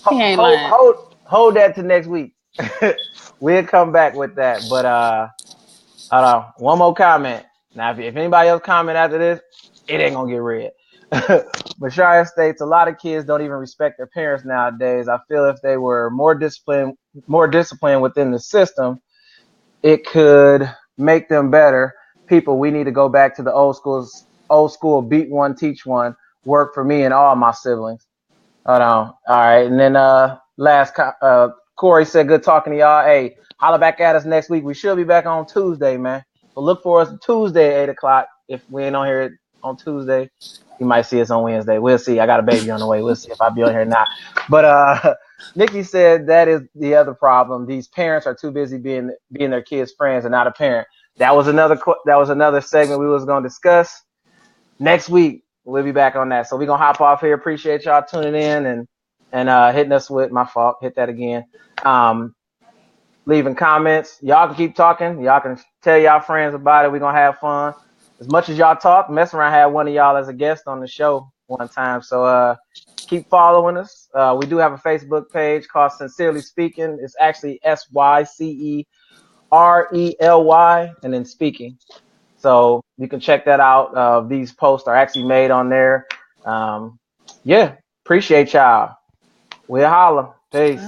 Speaker 1: He ain't
Speaker 2: hold
Speaker 1: lying.
Speaker 2: hold hold that to next week. We'll come back with that. But hold on, one more comment. Now, if anybody else comment after this, it ain't gonna get read. Bashara states a lot of kids don't even respect their parents nowadays. I feel if they were more disciplined within the system, it could make them better people. We need to go back to the old school beat one, teach one, work for me and all my siblings. Hold on. All right. And then Corey said, good talking to y'all. Hey, holla back at us next week. We should be back on Tuesday, man. So look for us Tuesday at 8 o'clock. If we ain't on here on Tuesday, you might see us on Wednesday. We'll see. I got a baby on the way. We'll see if I'll be on here or not. But Nikki said that is the other problem. These parents are too busy being their kids' friends and not a parent. That was another segment we was gonna discuss next week. We'll be back on that. So we're gonna hop off here. Appreciate y'all tuning in and hitting us with my fault. Hit that again. Um, Leaving comments. Y'all can keep talking. Y'all can tell y'all friends about it. We're gonna have fun. As much as y'all talk, Mess Around had one of y'all as a guest on the show one time. So keep following us. We do have a Facebook page called Sincerely Speaking. It's actually SYCERELY and then speaking. So you can check that out. These posts are actually made on there. Yeah, appreciate y'all. We'll holla. Peace.